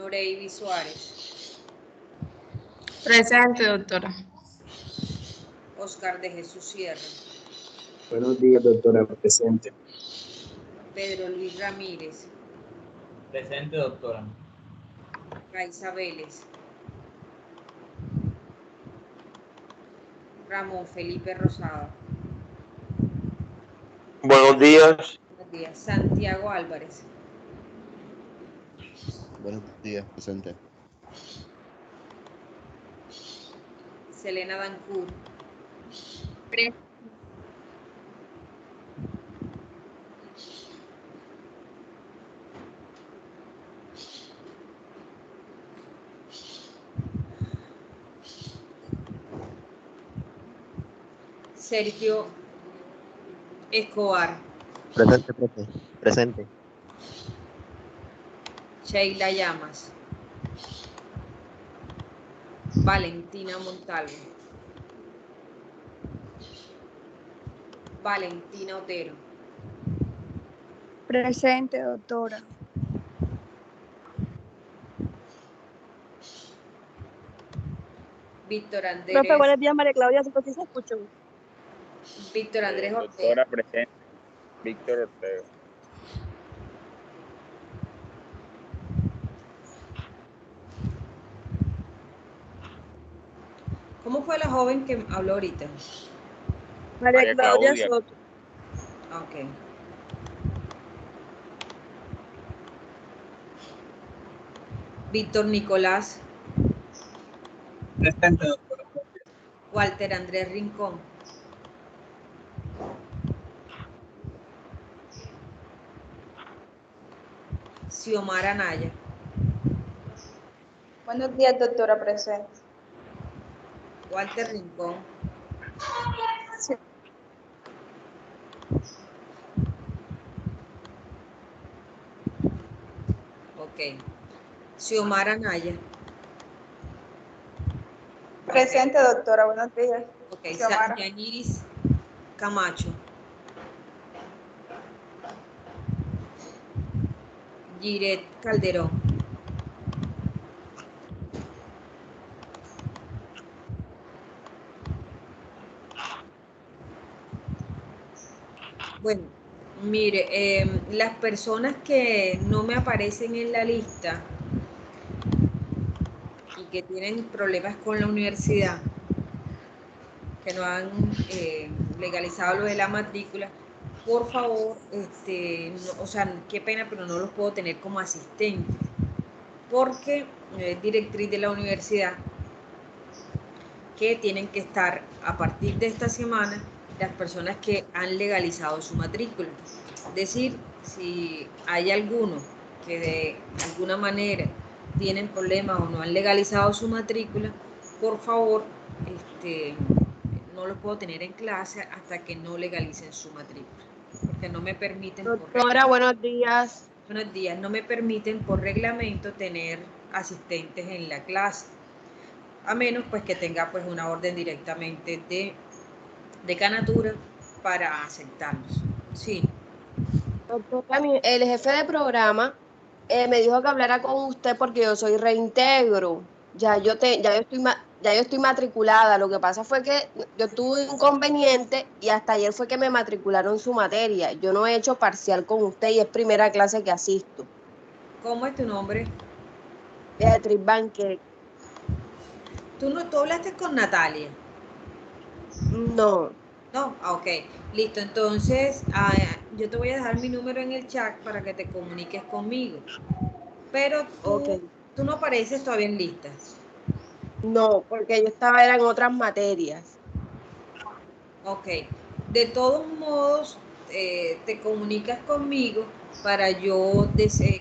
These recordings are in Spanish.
Noreiby Suárez. Presente, doctora. Oscar de Jesús Sierra. Buenos días, doctora. Presente. Pedro Luis Ramírez. Presente, doctora. Raiza Vélez. Ramón Felipe Rosado. Buenos días. Buenos días. Santiago Álvarez. Buenos días, presente. Selena Dancourt. Sergio Escobar. Presente, profe. Presente. Sheila Llamas. Valentina Montalvo. Valentina Otero. Presente, doctora. Víctor Andrés. Profe, buenos días, María Claudia, ¿sí se escuchó? Víctor Andrés Ortega. Doctora presente. Víctor Ortega. ¿Cómo fue la joven que habló ahorita? María Claudia Soto. Ok. Víctor Nicolás. Presente, doctora. Walter Andrés Rincón. Xiomara Anaya. Buenos días, doctora, presente. Walter Rincón. Sí. Ok. Xiomara Anaya. Presente, doctora, buenos días. Ok. Xiomara. Yaniris Camacho. Giret Calderón. Bueno, mire, las personas que no me aparecen en la lista y que tienen problemas con la universidad, que no han legalizado lo de la matrícula, por favor, o sea, qué pena, pero no los puedo tener como asistentes, porque es directriz de la universidad que tienen que estar a partir de esta semana las personas que han legalizado su matrícula. Es decir, si hay alguno que de alguna manera tienen problemas o no han legalizado su matrícula, por favor, no los puedo tener en clase hasta que no legalicen su matrícula, porque no me permiten. Doctora, buenos días. Buenos días, no me permiten por reglamento tener asistentes en la clase, a menos pues que tenga pues una orden directamente de decanatura para aceptarlos. Sí. Doctora, el jefe de programa me dijo que hablara con usted porque yo soy reintegro. Ya yo estoy matriculada. Lo que pasa fue que yo tuve un inconveniente y hasta ayer fue que me matricularon su materia. Yo no he hecho parcial con usted y es primera clase que asisto. ¿Cómo es tu nombre? Beatriz Banquet. ¿Tú hablaste con Natalia? No. No, ok, listo. Entonces, yo te voy a dejar mi número en el chat para que te comuniques conmigo. Pero tú no apareces todavía en lista. No, porque yo era en otras materias. Ok. De todos modos, te comunicas conmigo para yo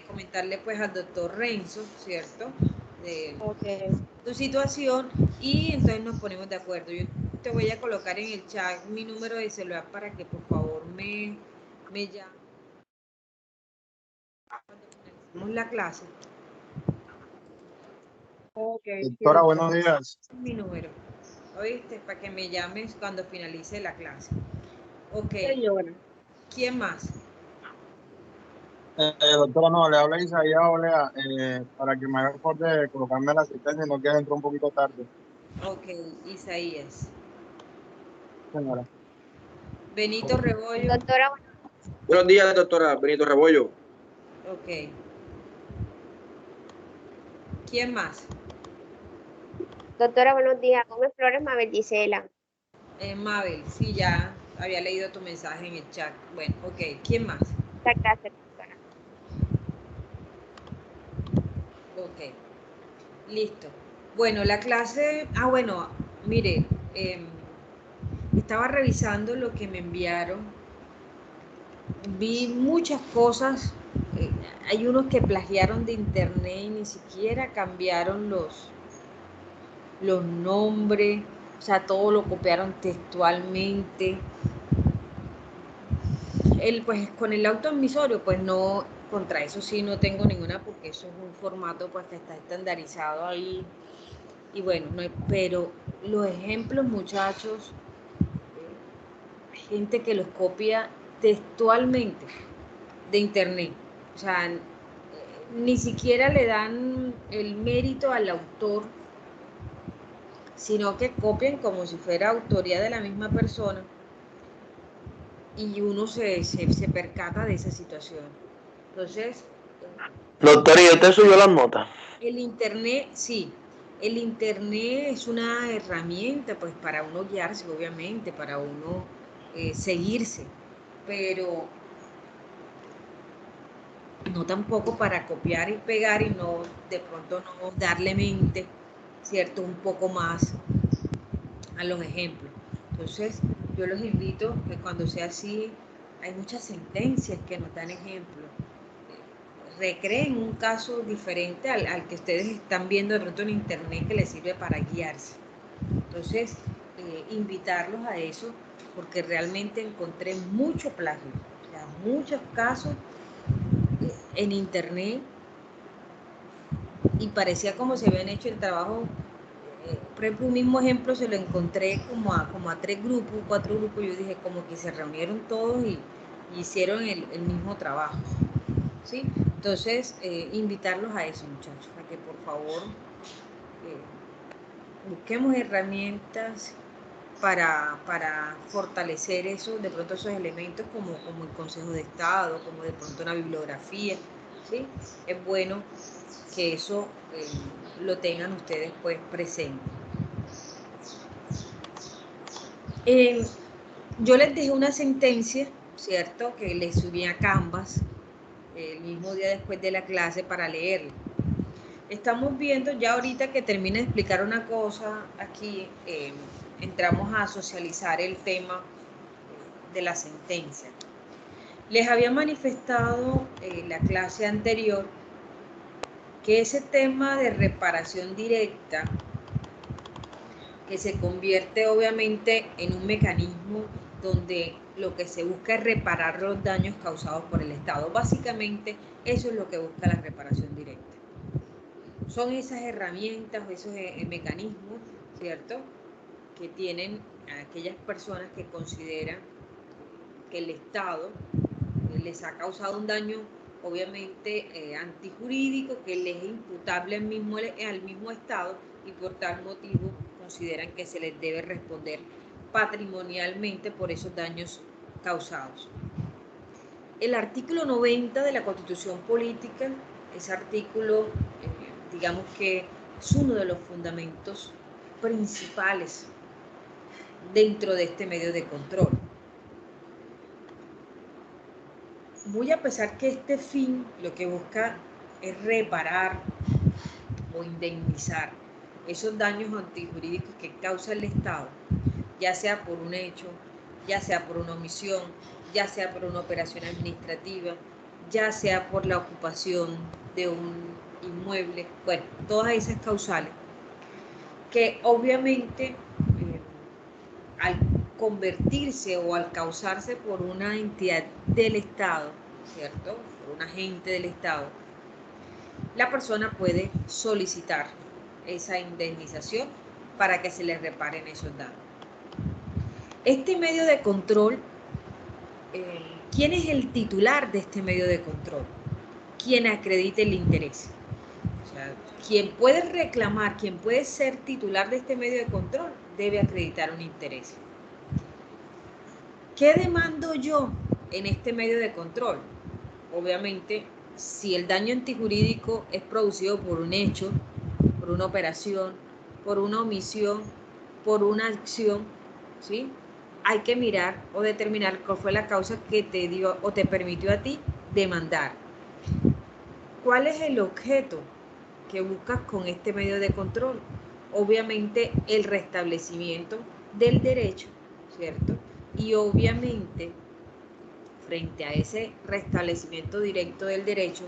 comentarle pues al doctor Renzo, ¿cierto? Tu situación y entonces nos ponemos de acuerdo. Yo te voy a colocar en el chat mi número de celular para que por favor me llames cuando finalicemos la clase. Doctora, buenos días. Mi número, ¿oíste? Para que me llames cuando finalice la clase. Ok. Señora. ¿Quién más? Doctora, no, le habla Isaías Olea, para que me haga el favor de colocarme la asistencia, no que entró un poquito tarde, Ok, Isaías. señora. Benito Rebollo. Doctora, Buenos días, doctora Benito Rebollo. Ok. ¿Quién más? doctora, buenos días. Gómez Flores Mabel Gisela. Mabel, sí, ya había leído tu mensaje en el chat. Bueno, ok. ¿Quién más? Muchas gracias, doctora. Ok. Listo. Bueno, la clase... Ah, bueno, mire, estaba revisando lo que me enviaron. Vi muchas cosas. Hay unos que plagiaron de internet y ni siquiera cambiaron los nombres. O sea, todo lo copiaron textualmente. Pues con el auto admisorio, pues no, contra eso sí no tengo ninguna, porque eso es un formato pues que está estandarizado ahí. Y bueno, no hay, pero los ejemplos, muchachos, gente que los copia textualmente de internet. O sea, ni siquiera le dan el mérito al autor, sino que copian como si fuera autoría de la misma persona. Y uno se percata de esa situación. Entonces, Doctora, ¿y usted subió las notas? el internet, sí, el internet es una herramienta pues para uno guiarse, obviamente, para uno seguirse, pero no tampoco para copiar y pegar y no, de pronto no darle mente, ¿cierto? Un poco más a los ejemplos. Entonces, yo los invito que cuando sea así, hay muchas sentencias que nos dan ejemplos. Recreen un caso diferente al que ustedes están viendo de pronto en internet que les sirve para guiarse. Entonces, invitarlos a eso porque realmente encontré mucho plagio, o sea, muchos casos en internet y parecía como se habían hecho el trabajo. Por ejemplo, un mismo ejemplo se lo encontré como a 3 grupos, 4 grupos. Yo dije como que se reunieron todos y hicieron el mismo trabajo, ¿sí? Entonces, invitarlos a eso, muchachos, a que por favor busquemos herramientas para fortalecer eso, de pronto esos elementos como el Consejo de Estado, como de pronto una bibliografía, ¿sí? Es bueno que eso lo tengan ustedes pues presente. Yo les dejé una sentencia, ¿cierto? Que les subí a Canvas el mismo día después de la clase para leerla. Estamos viendo ya ahorita que termina de explicar una cosa aquí, entramos a socializar el tema de la sentencia. Les había manifestado la clase anterior que ese tema de reparación directa, que se convierte obviamente en un mecanismo donde lo que se busca es reparar los daños causados por el Estado. Básicamente eso es lo que busca la reparación directa. Son esas herramientas o esos mecanismos, ¿cierto?, que tienen aquellas personas que consideran que el Estado les ha causado un daño obviamente antijurídico, que les es imputable al mismo Estado y por tal motivo consideran que se les debe responder patrimonialmente por esos daños causados. El artículo 90 de la Constitución Política, ese artículo, digamos que es uno de los fundamentos principales dentro de este medio de control. Muy a pesar que este fin lo que busca es reparar o indemnizar esos daños antijurídicos que causa el Estado, ya sea por un hecho, ya sea por una omisión, ya sea por una operación administrativa, ya sea por la ocupación de un inmueble, bueno, todas esas causales, que obviamente al convertirse o al causarse por una entidad del Estado, ¿cierto?, por un agente del Estado, la persona puede solicitar esa indemnización para que se le reparen esos daños. Este medio de control, ¿quién es el titular de este medio de control? quien acredite el interés. O sea, quien puede reclamar, quien puede ser titular de este medio de control, debe acreditar un interés. ¿Qué demando yo en este medio de control? Obviamente, si el daño antijurídico es producido por un hecho, por una operación, por una omisión, por una acción, ¿sí? Hay que mirar o determinar cuál fue la causa que te dio o te permitió a ti demandar. ¿Cuál es el objeto que buscas con este medio de control? Obviamente el restablecimiento del derecho, ¿cierto? Y obviamente frente a ese restablecimiento directo del derecho,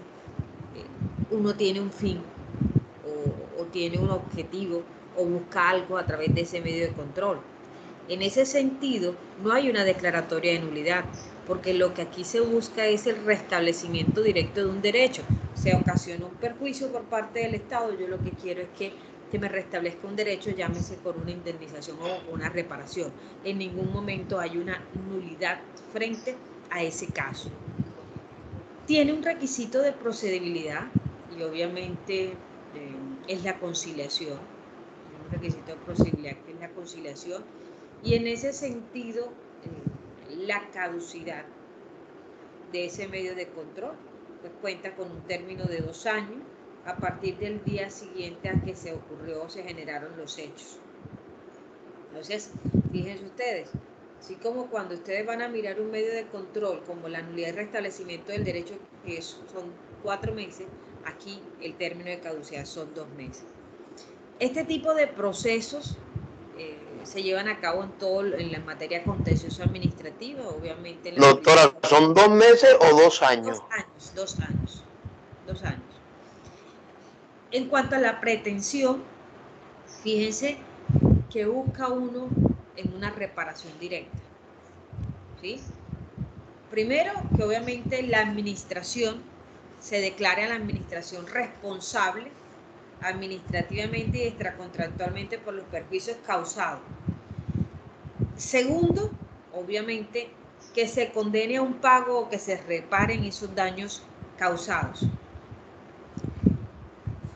uno tiene un fin o tiene un objetivo o busca algo a través de ese medio de control. En ese sentido, no hay una declaratoria de nulidad, porque lo que aquí se busca es el restablecimiento directo de un derecho. Se ocasiona un perjuicio por parte del Estado, yo lo que quiero es que me restablezca un derecho, llámese por una indemnización o una reparación. En ningún momento hay una nulidad frente a ese caso. Tiene un requisito de procedibilidad y obviamente es la conciliación. Tiene un requisito de procedibilidad que es la conciliación. Y en ese sentido, la caducidad de ese medio de control pues cuenta con un término de 2 años a partir del día siguiente a que se ocurrió o se generaron los hechos. Entonces, fíjense ustedes, así como cuando ustedes van a mirar un medio de control como la nulidad y restablecimiento del derecho, que son 4 meses, aquí el término de caducidad son 2 meses. Este tipo de procesos se llevan a cabo en la materia contencioso administrativa, obviamente. En la Doctora, ¿son 2 meses o 2 años? 2 años. 2 años. En cuanto a la pretensión, fíjense que busca uno en una reparación directa, ¿sí? Primero, que obviamente la administración se declare a la administración responsable administrativamente y extracontractualmente por los perjuicios causados. Segundo, obviamente, que se condene a un pago o que se reparen esos daños causados.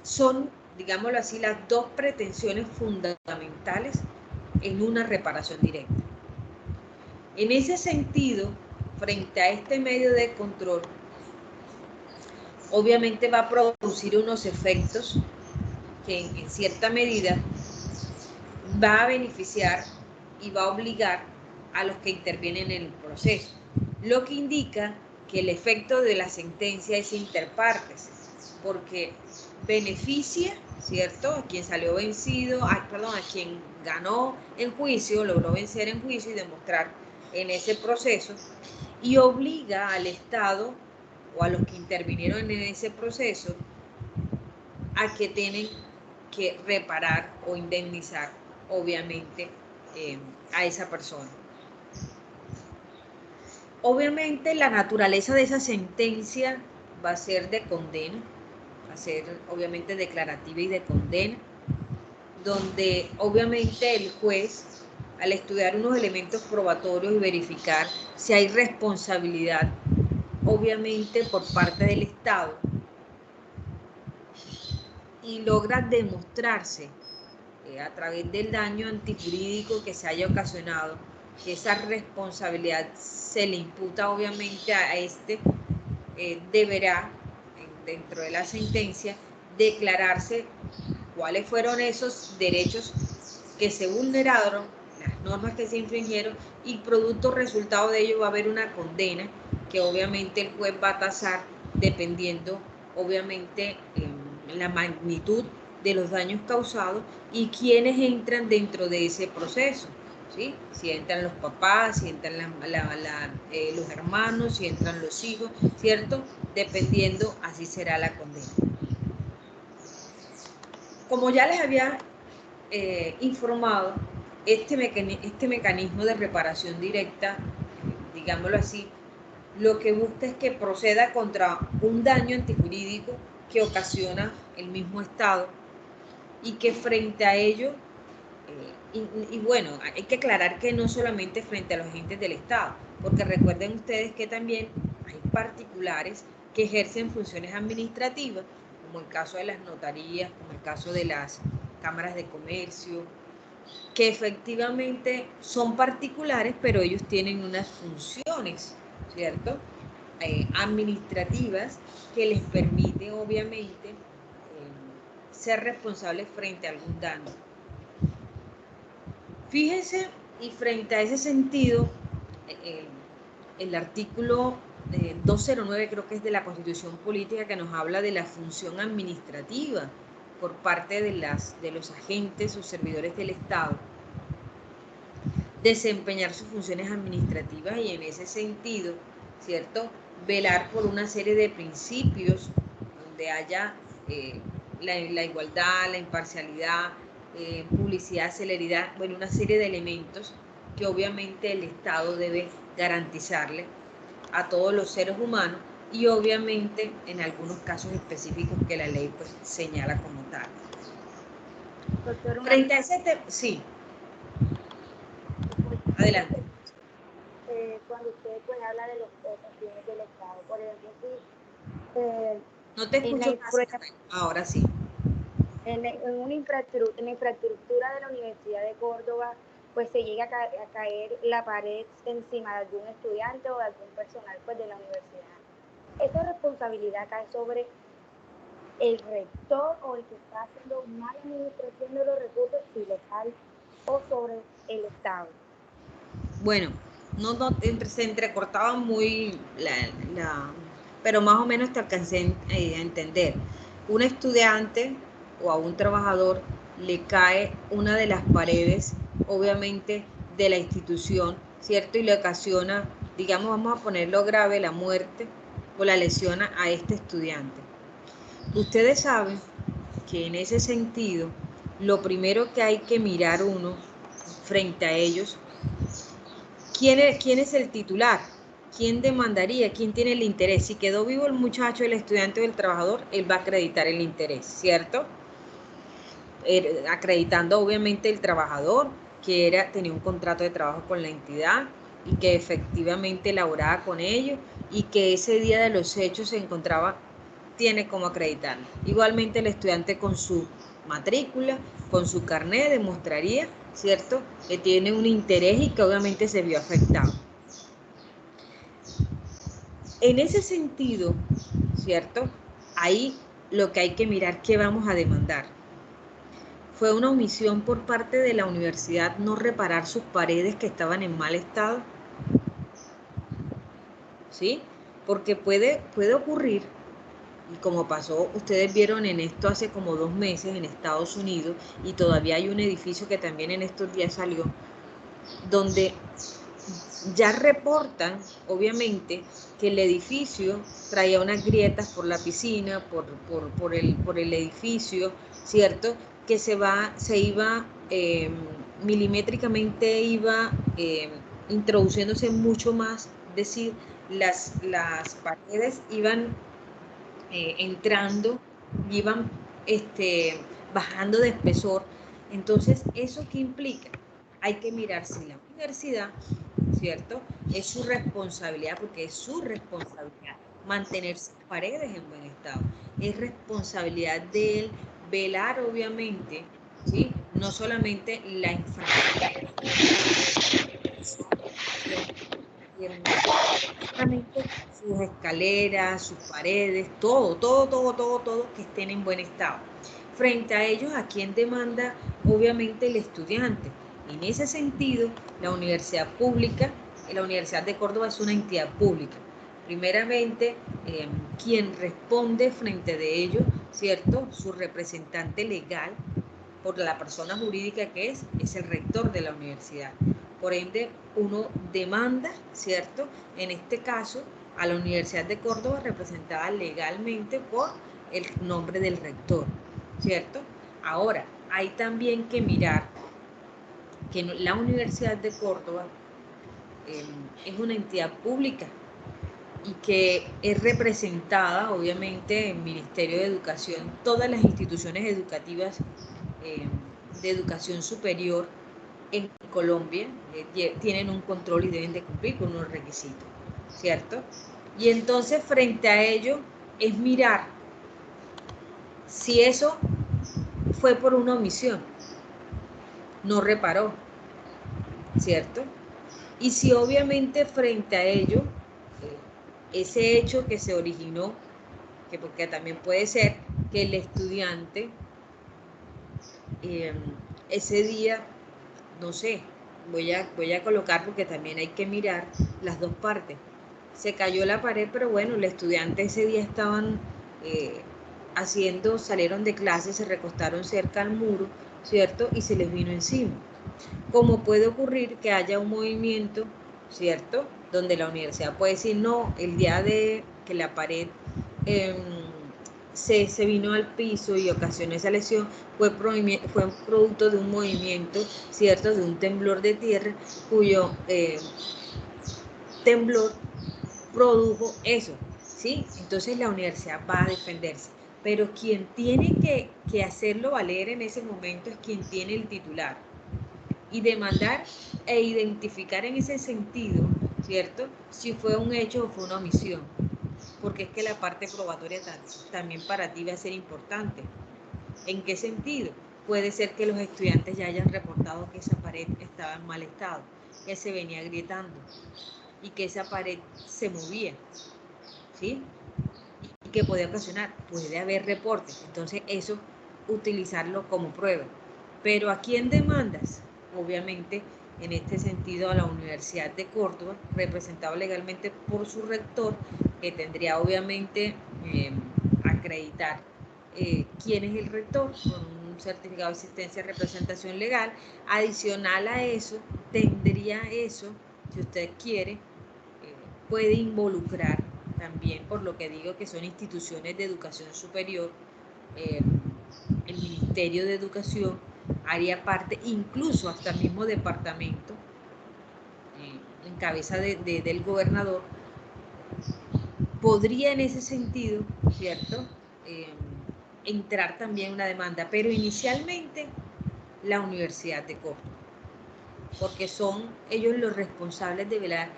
Son, digámoslo así, las 2 pretensiones fundamentales en una reparación directa. En ese sentido, frente a este medio de control, obviamente va a producir unos efectos que en cierta medida va a beneficiar y va a obligar a los que intervienen en el proceso, lo que indica que el efecto de la sentencia es interpartes, porque beneficia, ¿cierto?, a quien salió vencido, a quien ganó en juicio, logró vencer en juicio y demostrar en ese proceso, y obliga al Estado o a los que intervinieron en ese proceso a que tienen que reparar o indemnizar, obviamente, a esa persona. Obviamente la naturaleza de esa sentencia va a ser de condena, va a ser obviamente declarativa y de condena, donde obviamente el juez, al estudiar unos elementos probatorios y verificar si hay responsabilidad, obviamente por parte del Estado, y logra demostrarse a través del daño antijurídico que se haya ocasionado, que esa responsabilidad se le imputa obviamente a este, deberá, dentro de la sentencia, declararse cuáles fueron esos derechos que se vulneraron, las normas que se infringieron, y producto resultado de ello va a haber una condena que obviamente el juez va a tasar dependiendo obviamente la magnitud de los daños causados y quienes entran dentro de ese proceso, ¿sí? Si entran los papás, si entran los hermanos, si entran los hijos, ¿cierto? Dependiendo, así será la condena. Como ya les había informado, este mecanismo de reparación directa, digámoslo así, lo que busca es que proceda contra un daño antijurídico que ocasiona el mismo Estado y que frente a ello, y bueno, hay que aclarar que no solamente frente a los agentes del Estado, porque recuerden ustedes que también hay particulares que ejercen funciones administrativas, como el caso de las notarías, como el caso de las cámaras de comercio, que efectivamente son particulares, pero ellos tienen unas funciones, ¿cierto? Administrativas que les permiten, obviamente, ser responsables frente a algún daño. Fíjense, y frente a ese sentido, el artículo 209, creo que es de la Constitución Política, que nos habla de la función administrativa por parte de los agentes o servidores del Estado, desempeñar sus funciones administrativas y en ese sentido, ¿cierto?, velar por una serie de principios donde haya la igualdad, la imparcialidad, publicidad, celeridad, bueno, una serie de elementos que obviamente el Estado debe garantizarle a todos los seres humanos y obviamente en algunos casos específicos que la ley pues señala como tal. Doctor, Frente a ese tema, sí. Adelante. cuando usted pues habla de los fines del Estado, por ejemplo, No te escucho casi. Ahora sí. en la infraestructura de la Universidad de Córdoba, pues se llega a caer la pared encima de algún estudiante o de algún personal pues de la universidad. Esa responsabilidad cae sobre el rector o el que está haciendo mala administración de los recursos, si les hay, o sobre el Estado. Bueno, se entrecortaba muy pero más o menos te alcancé a entender. Un estudiante o a un trabajador le cae una de las paredes, obviamente, de la institución, ¿cierto? Y le ocasiona, digamos, vamos a ponerlo grave, la muerte o la lesión a este estudiante. Ustedes saben que en ese sentido, lo primero que hay que mirar uno frente a ellos, ¿quién es el titular? ¿Quién demandaría? ¿Quién tiene el interés? Si quedó vivo el muchacho, el estudiante o el trabajador, él va a acreditar el interés, ¿cierto? Acreditando obviamente el trabajador que tenía un contrato de trabajo con la entidad y que efectivamente laboraba con ellos y que ese día de los hechos se encontraba, tiene como acreditarlo. Igualmente el estudiante con su matrícula, con su carnet, demostraría, ¿cierto?, que tiene un interés y que obviamente se vio afectado. En ese sentido, ¿cierto?, ahí lo que hay que mirar, ¿qué vamos a demandar? ¿Fue una omisión por parte de la universidad no reparar sus paredes que estaban en mal estado? ¿Sí? Porque puede ocurrir, y como pasó, ustedes vieron en esto hace como 2 meses en Estados Unidos, y todavía hay un edificio que también en estos días salió, donde ya reportan, obviamente, que el edificio traía unas grietas por la piscina, por el edificio, ¿cierto?, que se iba milimétricamente, iba introduciéndose mucho más, es decir, las paredes iban entrando, iban bajando de espesor. Entonces, ¿eso qué implica? Hay que mirar si la universidad, ¿cierto?, es su responsabilidad, porque es su responsabilidad mantener sus paredes en buen estado. Es responsabilidad de él velar, obviamente, ¿sí?, no solamente la infraestructura, solamente sus escaleras, sus paredes, todo que estén en buen estado. Frente a ellos, ¿a quién demanda? Obviamente el estudiante. En ese sentido, la universidad pública, la Universidad de Córdoba es una entidad pública. Primeramente, quien responde frente de ellos, ¿cierto?, su representante legal por la persona jurídica que es el rector de la universidad. Por ende, uno demanda, ¿cierto?, en este caso, a la Universidad de Córdoba representada legalmente por el nombre del rector, ¿cierto? Ahora, hay también que mirar que la Universidad de Córdoba es una entidad pública y que es representada, obviamente, en el Ministerio de Educación. Todas las instituciones educativas de educación superior en Colombia tienen un control y deben de cumplir con unos requisitos, ¿cierto? Y entonces frente a ello es mirar si eso fue por una omisión, no reparó, ¿cierto? Y si obviamente frente a ello, ese hecho que se originó, que porque también puede ser que el estudiante ese día, no sé, voy a colocar porque también hay que mirar las dos partes. Se cayó la pared, pero bueno, el estudiante ese día estaban salieron de clase, se recostaron cerca al muro, ¿cierto? Y se les vino encima. Como puede ocurrir que haya un movimiento, ¿cierto? Donde la universidad puede decir, no, el día de que la pared se vino al piso y ocasionó esa lesión, fue producto de un movimiento, ¿cierto? De un temblor de tierra, cuyo temblor produjo eso, ¿sí? Entonces la universidad va a defenderse. Pero quien tiene que hacerlo valer en ese momento es quien tiene el titular. Y demandar e identificar en ese sentido, ¿cierto? Si fue un hecho o fue una omisión. Porque es que la parte probatoria también para ti va a ser importante. ¿En qué sentido? Puede ser que los estudiantes ya hayan reportado que esa pared estaba en mal estado, que se venía agrietando y que esa pared se movía, ¿sí? Y que podía ocasionar, puede haber reportes. Entonces eso, utilizarlo como prueba. Pero ¿a quién demandas? Obviamente, en este sentido, a la Universidad de Córdoba, representado legalmente por su rector, que tendría obviamente acreditar quién es el rector, con un certificado de existencia de representación legal. Adicional a eso, tendría eso, si usted quiere, puede involucrar también, por lo que digo que son instituciones de educación superior, el Ministerio de Educación haría parte, incluso hasta el mismo departamento, en cabeza del gobernador, podría en ese sentido, ¿cierto?, entrar también una demanda, pero inicialmente la Universidad de Córdoba, porque son ellos los responsables de velar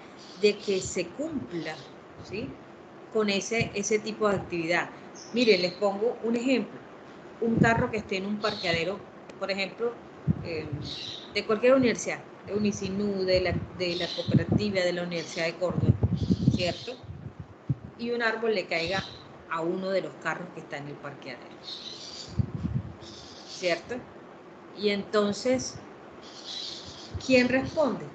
de que se cumpla, ¿sí?, con ese tipo de actividad. Miren, les pongo un ejemplo. Un carro que esté en un parqueadero, por ejemplo, de cualquier universidad, de Unicinú, de la cooperativa, de la Universidad de Córdoba, ¿cierto? Y un árbol le caiga a uno de los carros que está en el parqueadero, ¿cierto? Y entonces, ¿quién responde?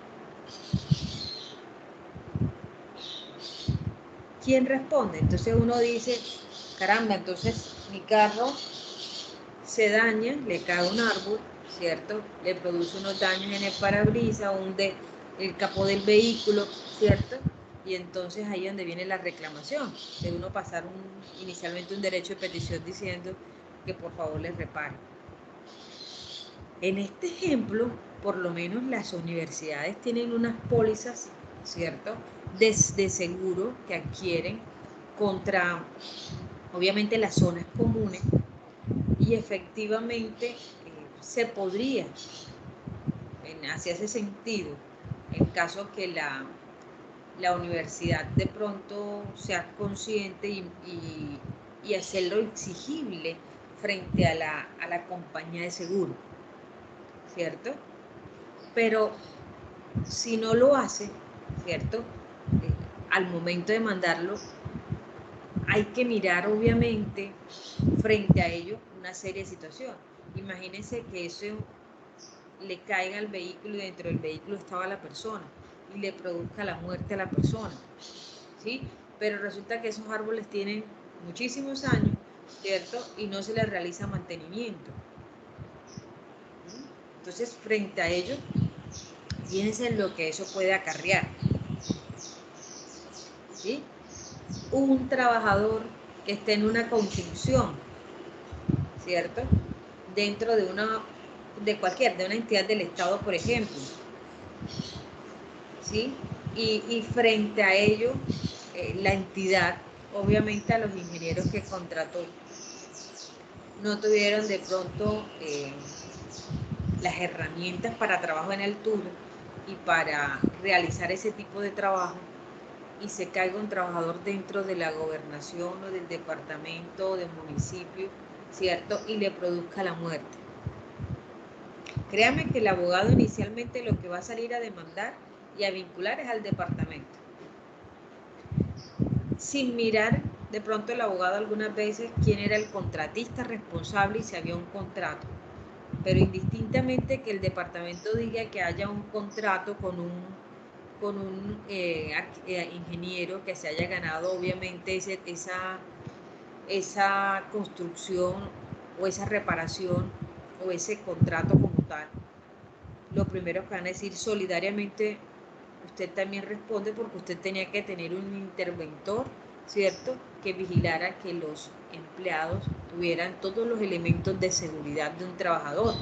¿Quién responde? Entonces uno dice, caramba, entonces mi carro se daña, le cae un árbol, ¿cierto? Le produce unos daños en el parabrisas, hunde el capó del vehículo, ¿cierto? Y entonces ahí es donde viene la reclamación, de uno pasar inicialmente un derecho de petición diciendo que por favor les repare. En este ejemplo, por lo menos las universidades tienen unas pólizas, ¿cierto?, de seguro que adquieren contra, obviamente, las zonas comunes, y efectivamente se podría, hacia ese sentido, en caso que la universidad de pronto sea consciente y hacerlo exigible frente a la compañía de seguro, ¿cierto? Pero si no lo hace, ¿cierto?, al momento de mandarlo, hay que mirar obviamente frente a ello una serie de situaciones. Imagínense que eso le caiga al vehículo y dentro del vehículo estaba la persona y le produzca la muerte a la persona, ¿sí? Pero resulta que esos árboles tienen muchísimos años, ¿cierto? Y no se les realiza mantenimiento. Entonces, frente a ello, fíjense en lo que eso puede acarrear, ¿sí? Un trabajador que esté en una construcción, ¿cierto?, dentro de una entidad del Estado, por ejemplo, ¿sí? Y frente a ello, la entidad, obviamente a los ingenieros que contrató, no tuvieron de pronto las herramientas para trabajo en altura y para realizar ese tipo de trabajo, y se caiga un trabajador dentro de la gobernación o del departamento o del municipio, ¿cierto? Y le produzca la muerte. Créame que el abogado inicialmente lo que va a salir a demandar y a vincular es al departamento. Sin mirar de pronto el abogado algunas veces quién era el contratista responsable y si había un contrato. Pero indistintamente que el departamento diga que haya un contrato con un ingeniero que se haya ganado obviamente esa construcción o esa reparación o ese contrato como tal, lo primero que van a decir solidariamente, usted también responde porque usted tenía que tener un interventor, ¿cierto?, que vigilara que los empleados tuvieran todos los elementos de seguridad de un trabajador,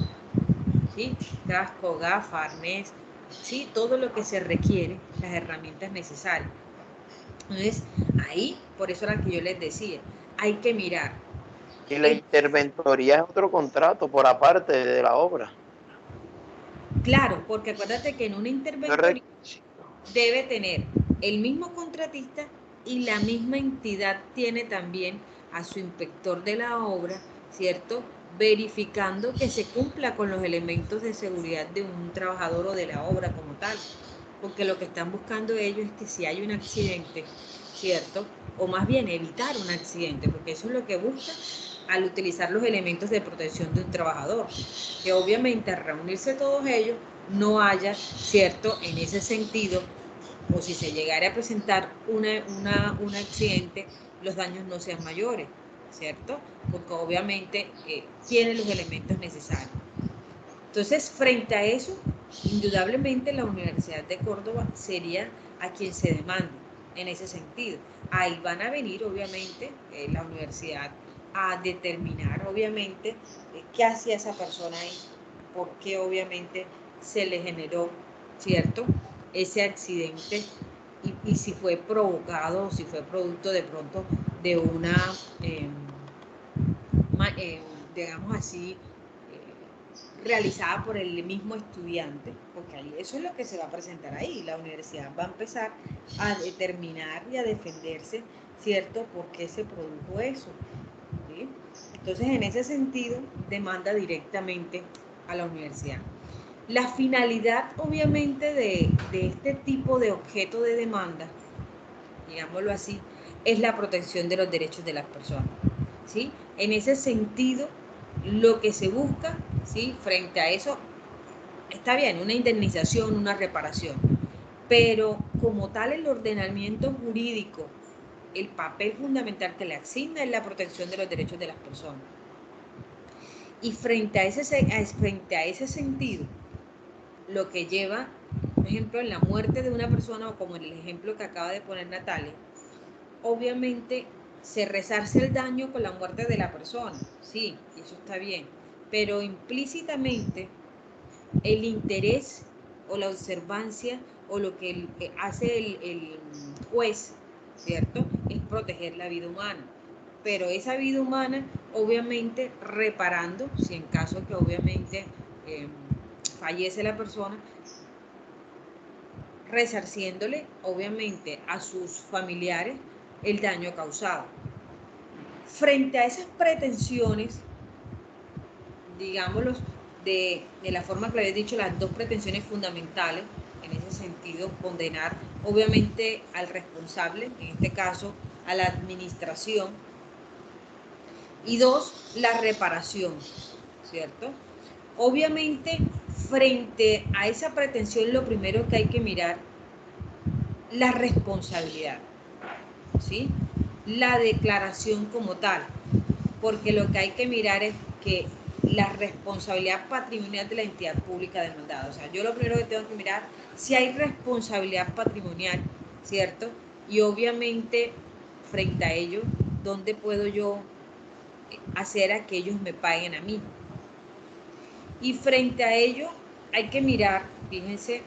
¿sí? Casco, gafas, arnés, ¿sí? Todo lo que se requiere, las herramientas necesarias. Entonces, ahí, por eso era que yo les decía, hay que mirar. Y la interventoría es otro contrato por aparte de la obra. Claro, porque acuérdate que en una interventoría debe tener el mismo contratista y la misma entidad tiene también a su inspector de la obra, ¿cierto?, verificando que se cumpla con los elementos de seguridad de un trabajador o de la obra como tal, porque lo que están buscando ellos es que si hay un accidente, ¿cierto?, o más bien evitar un accidente, porque eso es lo que busca al utilizar los elementos de protección de un trabajador, que obviamente al reunirse todos ellos no haya, ¿cierto?, en ese sentido, o si se llegara a presentar un accidente, los daños no sean mayores, ¿cierto? Porque obviamente tiene los elementos necesarios. Entonces, frente a eso, indudablemente la Universidad de Córdoba sería a quien se demande en ese sentido. Ahí van a venir, obviamente, la universidad a determinar, obviamente, qué hacía esa persona ahí, por qué, obviamente, se le generó, ¿cierto?, ese accidente y si fue provocado o si fue producto de pronto de una, digamos así, realizada por el mismo estudiante, porque ahí eso es lo que se va a presentar ahí. La universidad va a empezar a determinar y a defenderse, ¿cierto?, por qué se produjo eso, ¿sí? Entonces, en ese sentido, demanda directamente a la universidad. La finalidad, obviamente, de este tipo de objeto de demanda, digámoslo así, es la protección de los derechos de las personas, ¿sí? En ese sentido, lo que se busca, ¿sí?, frente a eso, está bien, una indemnización, una reparación, pero como tal el ordenamiento jurídico, el papel fundamental que le asigna es la protección de los derechos de las personas. Y frente a ese sentido, lo que lleva, por ejemplo, en la muerte de una persona, o como en el ejemplo que acaba de poner Natalia, obviamente se resarce el daño con la muerte de la persona, sí, eso está bien, pero implícitamente el interés o la observancia o lo que hace el juez, ¿cierto?, es proteger la vida humana, pero esa vida humana obviamente reparando, si en caso que obviamente fallece la persona, resarciéndole obviamente a sus familiares el daño causado. Frente a esas pretensiones, digámoslo de la forma que le he dicho, las dos pretensiones fundamentales, en ese sentido, condenar obviamente al responsable, en este caso a la administración, y dos, la reparación, ¿cierto? Obviamente, frente a esa pretensión, lo primero que hay que mirar, la responsabilidad, ¿sí?, la declaración como tal, porque lo que hay que mirar es que la responsabilidad patrimonial de la entidad pública demandada. O sea, yo lo primero que tengo que mirar si hay responsabilidad patrimonial, ¿cierto? Y obviamente, frente a ello, ¿dónde puedo yo hacer a que ellos me paguen a mí? Y frente a ello, hay que mirar, fíjense,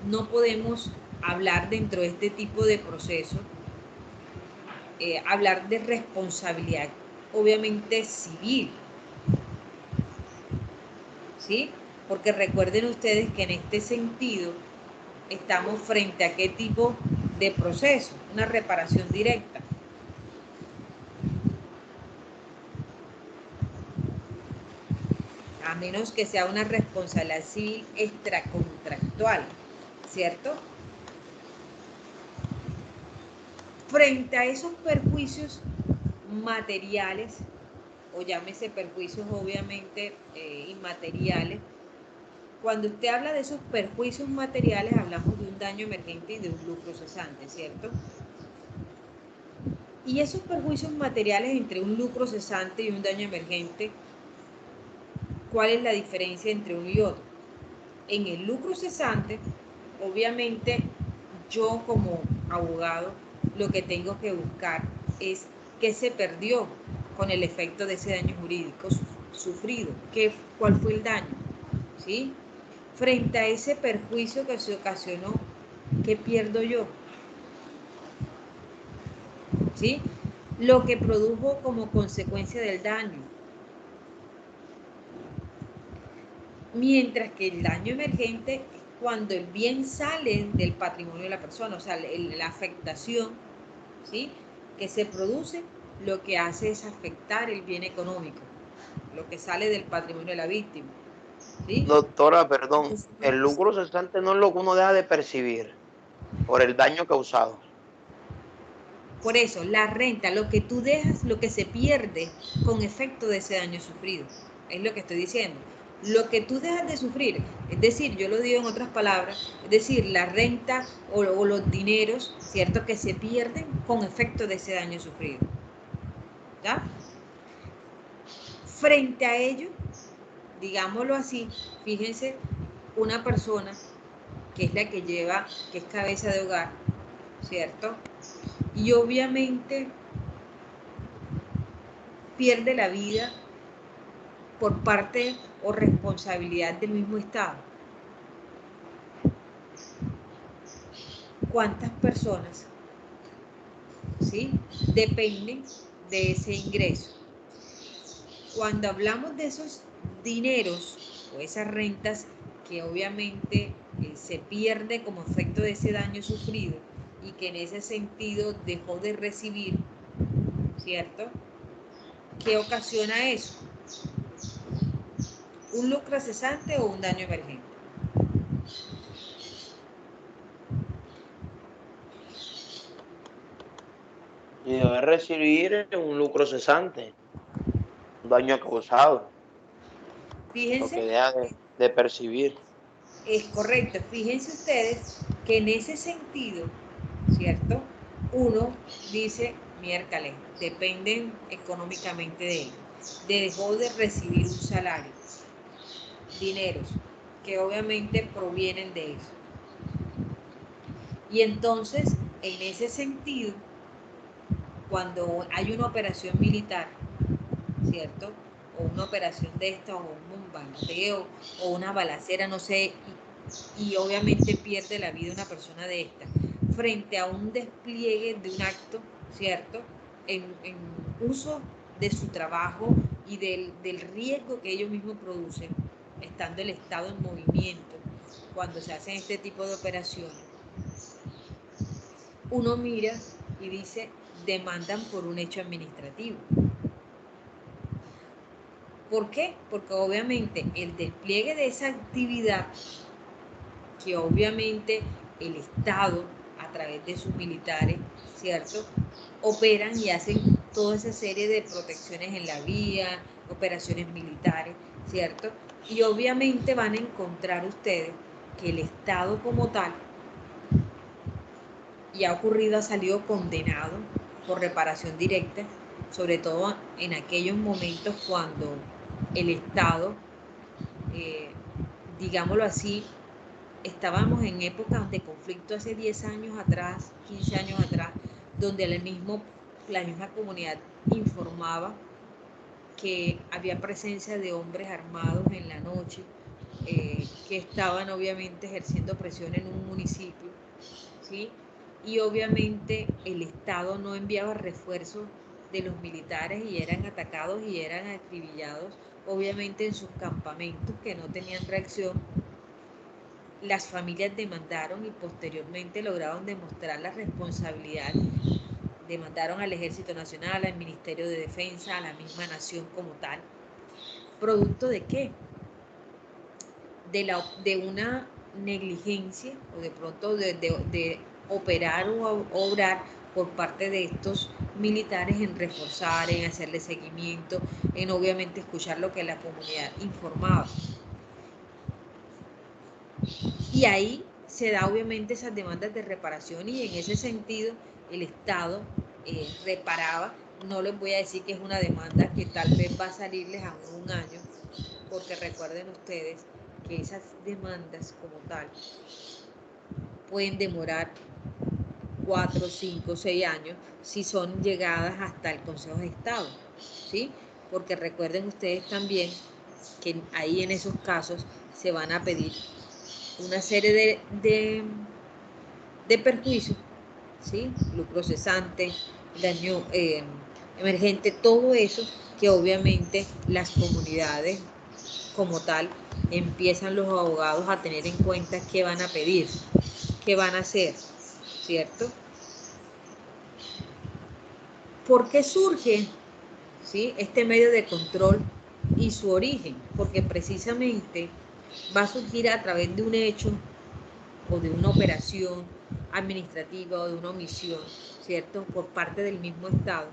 no podemos hablar dentro de este tipo de proceso, hablar de responsabilidad, obviamente civil, ¿sí? Porque recuerden ustedes que en este sentido estamos frente a qué tipo de proceso, una reparación directa. A menos que sea una responsabilidad civil extracontractual, ¿cierto? Frente a esos perjuicios materiales, o llámese perjuicios obviamente inmateriales, cuando usted habla de esos perjuicios materiales, hablamos de un daño emergente y de un lucro cesante, ¿cierto? Y esos perjuicios materiales entre un lucro cesante y un daño emergente, ¿cuál es la diferencia entre uno y otro? En el lucro cesante, obviamente, yo como abogado, lo que tengo que buscar es qué se perdió con el efecto de ese daño jurídico sufrido, cuál fue el daño, ¿sí? Frente a ese perjuicio que se ocasionó, ¿qué pierdo yo? ¿Sí? Lo que produjo como consecuencia del daño. Mientras que el daño emergente es cuando el bien sale del patrimonio de la persona, o sea, la afectación, ¿sí?, que se produce, lo que hace es afectar el bien económico, lo que sale del patrimonio de la víctima, ¿sí? Doctora, perdón, el lucro cesante no es lo que uno deja de percibir por el daño causado. Por eso, la renta, lo que tú dejas, lo que se pierde con efecto de ese daño sufrido, es lo que estoy diciendo. Lo que tú dejas de sufrir, es decir, yo lo digo en otras palabras, es decir, la renta o los dineros, ¿cierto?, que se pierden con efecto de ese daño sufrido. ¿Ya? Frente a ello, digámoslo así, fíjense, una persona que es la que lleva, que es cabeza de hogar, ¿cierto? Y obviamente pierde la vida por parte o responsabilidad del mismo Estado. ¿Cuántas personas, sí, dependen de ese ingreso? Cuando hablamos de esos dineros o esas rentas que obviamente se pierde como efecto de ese daño sufrido y que en ese sentido dejó de recibir, ¿cierto?, ¿qué ocasiona eso? ¿Un lucro cesante o un daño emergente? Y debe recibir un lucro cesante, un daño causado, lo Fíjense, que deja de percibir. es correcto, fíjense ustedes que en ese sentido, ¿cierto?, uno dice, miércoles, dependen económicamente de él, dejó de recibir un salario, dineros, que obviamente provienen de eso. Y entonces, en ese sentido, cuando hay una operación militar, ¿cierto?, o una operación de esta, o un bombardeo, o una balacera, no sé, y obviamente pierde la vida una persona de esta, frente a un despliegue de un acto, ¿cierto?, en uso de su trabajo y del riesgo que ellos mismos producen, estando el Estado en movimiento, cuando se hacen este tipo de operaciones, uno mira y dice, demandan por un hecho administrativo. ¿Por qué? Porque obviamente el despliegue de esa actividad, que obviamente el Estado, a través de sus militares, ¿cierto?, operan y hacen toda esa serie de protecciones en la vía, operaciones militares, ¿cierto? Y obviamente van a encontrar ustedes que el Estado como tal, y ha ocurrido, ha salido condenado por reparación directa, sobre todo en aquellos momentos cuando el Estado, digámoslo así, estábamos en épocas de conflicto hace 10 años atrás, 15 años atrás, donde la misma comunidad informaba que había presencia de hombres armados en la noche, que estaban obviamente ejerciendo presión en un municipio, ¿sí? Y obviamente el Estado no enviaba refuerzos de los militares y eran atacados y eran acribillados, obviamente en sus campamentos, que no tenían reacción. las familias demandaron y posteriormente lograron demostrar la responsabilidad. Demandaron al Ejército Nacional, al Ministerio de Defensa, a la misma nación como tal. ¿Producto de qué? De una negligencia o de pronto de operar o obrar por parte de estos militares en reforzar, en hacerle seguimiento, en obviamente escuchar lo que la comunidad informaba. Y ahí se da obviamente esas demandas de reparación y en ese sentido el Estado reparaba. No les voy a decir que es una demanda que tal vez va a salirles a un año, porque recuerden ustedes que esas demandas como tal pueden demorar 4, 5, 6 años si son llegadas hasta el Consejo de Estado, ¿sí? Porque recuerden ustedes también que ahí en esos casos se van a pedir una serie de perjuicios, ¿sí? Lucro cesante, daño emergente, todo eso que obviamente las comunidades como tal empiezan los abogados a tener en cuenta qué van a pedir, qué van a hacer, ¿cierto? ¿Por qué surge, ¿sí?, este medio de control y su origen? Porque precisamente va a surgir a través de un hecho o de una operación administrativa o de una omisión, ¿cierto?, por parte del mismo Estado,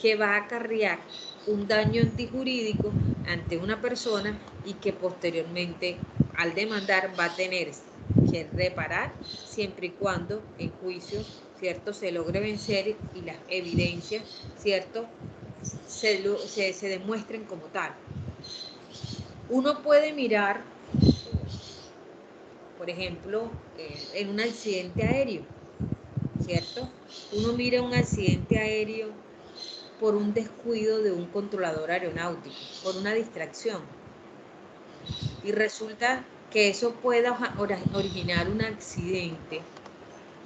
que va a acarrear un daño antijurídico ante una persona y que posteriormente al demandar va a tener que reparar siempre y cuando en juicio, ¿cierto?, se logre vencer y las evidencias, ¿cierto?, se demuestren como tal. Uno puede mirar, por ejemplo, en un accidente aéreo, ¿cierto? Uno mira un accidente aéreo por un descuido de un controlador aeronáutico, por una distracción. Y resulta que eso pueda originar un accidente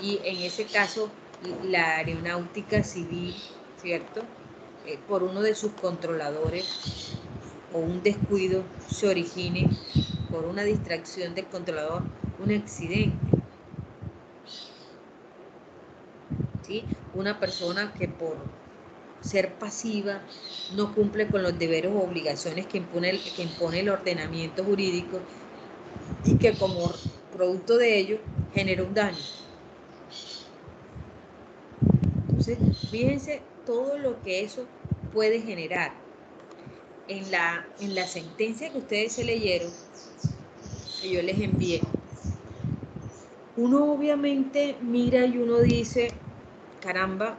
y en ese caso la aeronáutica civil, ¿cierto?, por uno de sus controladores o un descuido se origine por una distracción del controlador un accidente, ¿sí? Una persona que por ser pasiva no cumple con los deberes o obligaciones que impone el ordenamiento jurídico y que como producto de ello genera un daño. Entonces, fíjense todo lo que eso puede generar. En la sentencia que ustedes se leyeron, que yo les envié, uno obviamente mira y uno dice, caramba,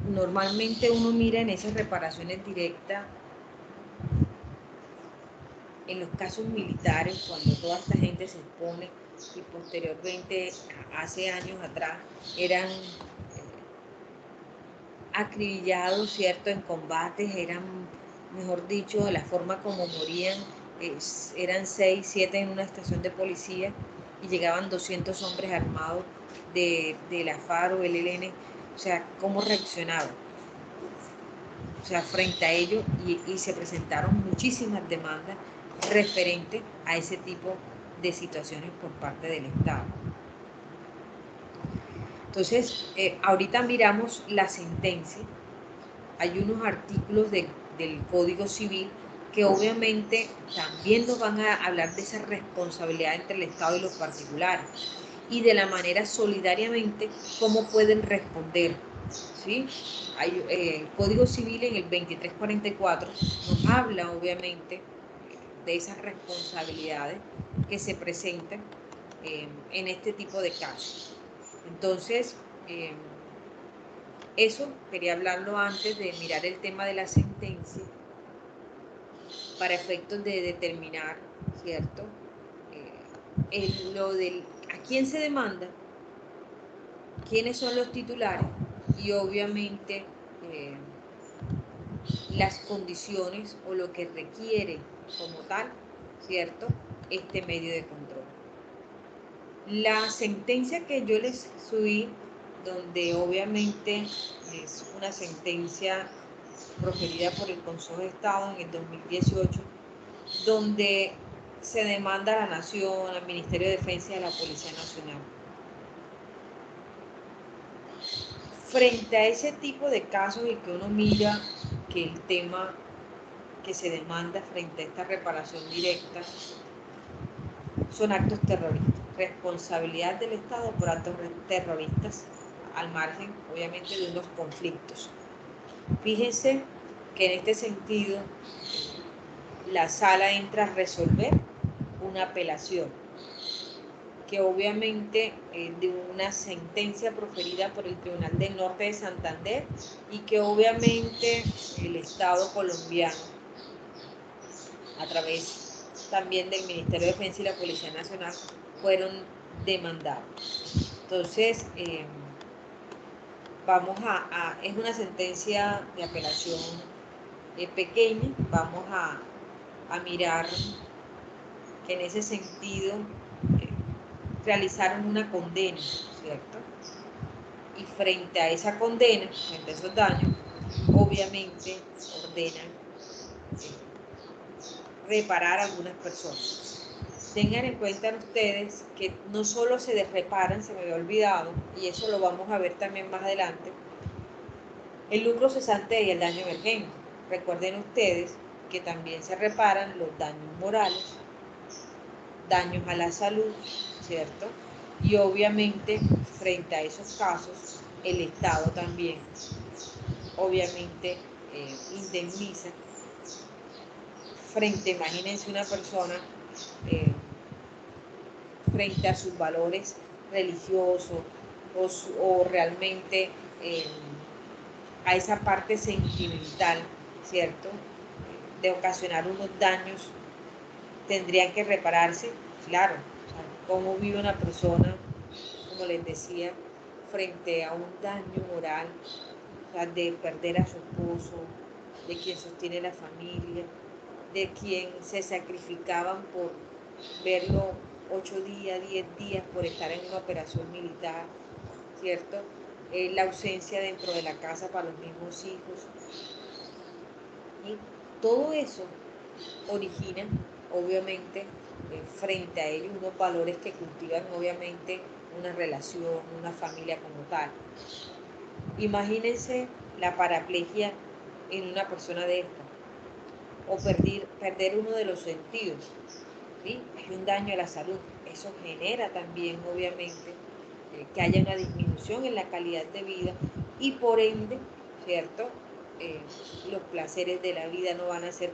normalmente uno mira en esas reparaciones directas, en los casos militares, cuando toda esta gente se expone y posteriormente, hace años atrás, eran acribillados, ¿cierto?, en combates, eran, mejor dicho, de la forma como morían, eran 6, 7 en una estación de policía y llegaban 200 hombres armados de la FARC o el ELN, o sea, ¿cómo reaccionaban? O sea, frente a ello y se presentaron muchísimas demandas referentes a ese tipo de situaciones por parte del Estado. Entonces, ahorita miramos la sentencia. Hay unos artículos del Código Civil que obviamente también nos van a hablar de esa responsabilidad entre el Estado y los particulares y de la manera solidariamente cómo pueden responder, ¿sí? Hay, el Código Civil en el 2344 nos habla obviamente de esas responsabilidades que se presentan en este tipo de casos. Entonces, eso quería hablarlo antes de mirar el tema de la sentencia para efectos de determinar, ¿cierto?, a quién se demanda, quiénes son los titulares y obviamente las condiciones o lo que requiere como tal, ¿cierto?, este medio de control. La sentencia que yo les subí, donde obviamente es una sentencia proferida por el Consejo de Estado en el 2018, donde se demanda a la Nación, al Ministerio de Defensa y a la Policía Nacional. Frente a ese tipo de casos y que uno mira que el tema que se demanda frente a esta reparación directa son actos terroristas, responsabilidad del Estado por actos terroristas al margen, obviamente, de unos conflictos. Fíjense que en este sentido la sala entra a resolver una apelación que obviamente de una sentencia proferida por el Tribunal del Norte de Santander y que obviamente el Estado colombiano, a través también del Ministerio de Defensa y la Policía Nacional, fueron demandados. Entonces, es una sentencia de apelación pequeña, vamos a mirar que en ese sentido realizaron una condena, ¿cierto? Y frente a esa condena, frente a esos daños, obviamente ordenan reparar a algunas personas. Tengan en cuenta ustedes que no solo se reparan, se me había olvidado, y eso lo vamos a ver también más adelante, el lucro cesante y el daño emergente. Recuerden ustedes que también se reparan los daños morales, daños a la salud, ¿cierto? Y obviamente frente a esos casos el Estado también obviamente indemniza frente, imagínense una persona frente a sus valores religiosos o realmente a esa parte sentimental, ¿cierto? De ocasionar unos daños, tendrían que repararse, claro. Cómo vive una persona, como les decía, frente a un daño moral, o sea, de perder a su esposo, de quien sostiene la familia, de quien se sacrificaban por verlo 8 días, 10 días por estar en una operación militar, ¿cierto? La ausencia dentro de la casa para los mismos hijos. Y todo eso origina, obviamente, frente a ellos unos valores que cultivan, obviamente, una relación, una familia como tal. Imagínense la paraplegia en una persona de esta, o perder uno de los sentidos, ¿sí? Hay un daño a la salud. Eso genera también, obviamente, que haya una disminución en la calidad de vida y por ende, ¿cierto? Los placeres de la vida no van a ser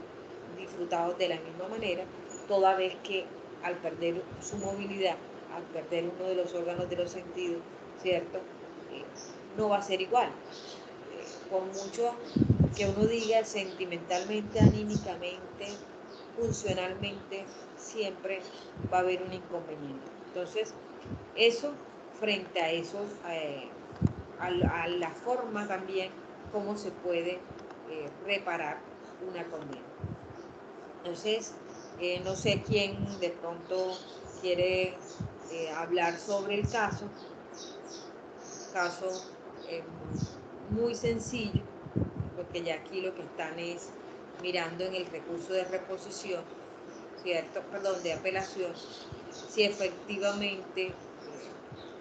disfrutados de la misma manera, toda vez que al perder su movilidad, al perder uno de los órganos de los sentidos, ¿cierto? No va a ser igual. Por mucho que uno diga sentimentalmente, anímicamente, funcionalmente, siempre va a haber un inconveniente. Entonces, eso frente a esos, a la forma también cómo se puede reparar una condena. Entonces, no sé quién de pronto quiere hablar sobre el caso muy sencillo, porque ya aquí lo que están es mirando en el recurso de reposición, ¿cierto? Perdón, de apelación, si efectivamente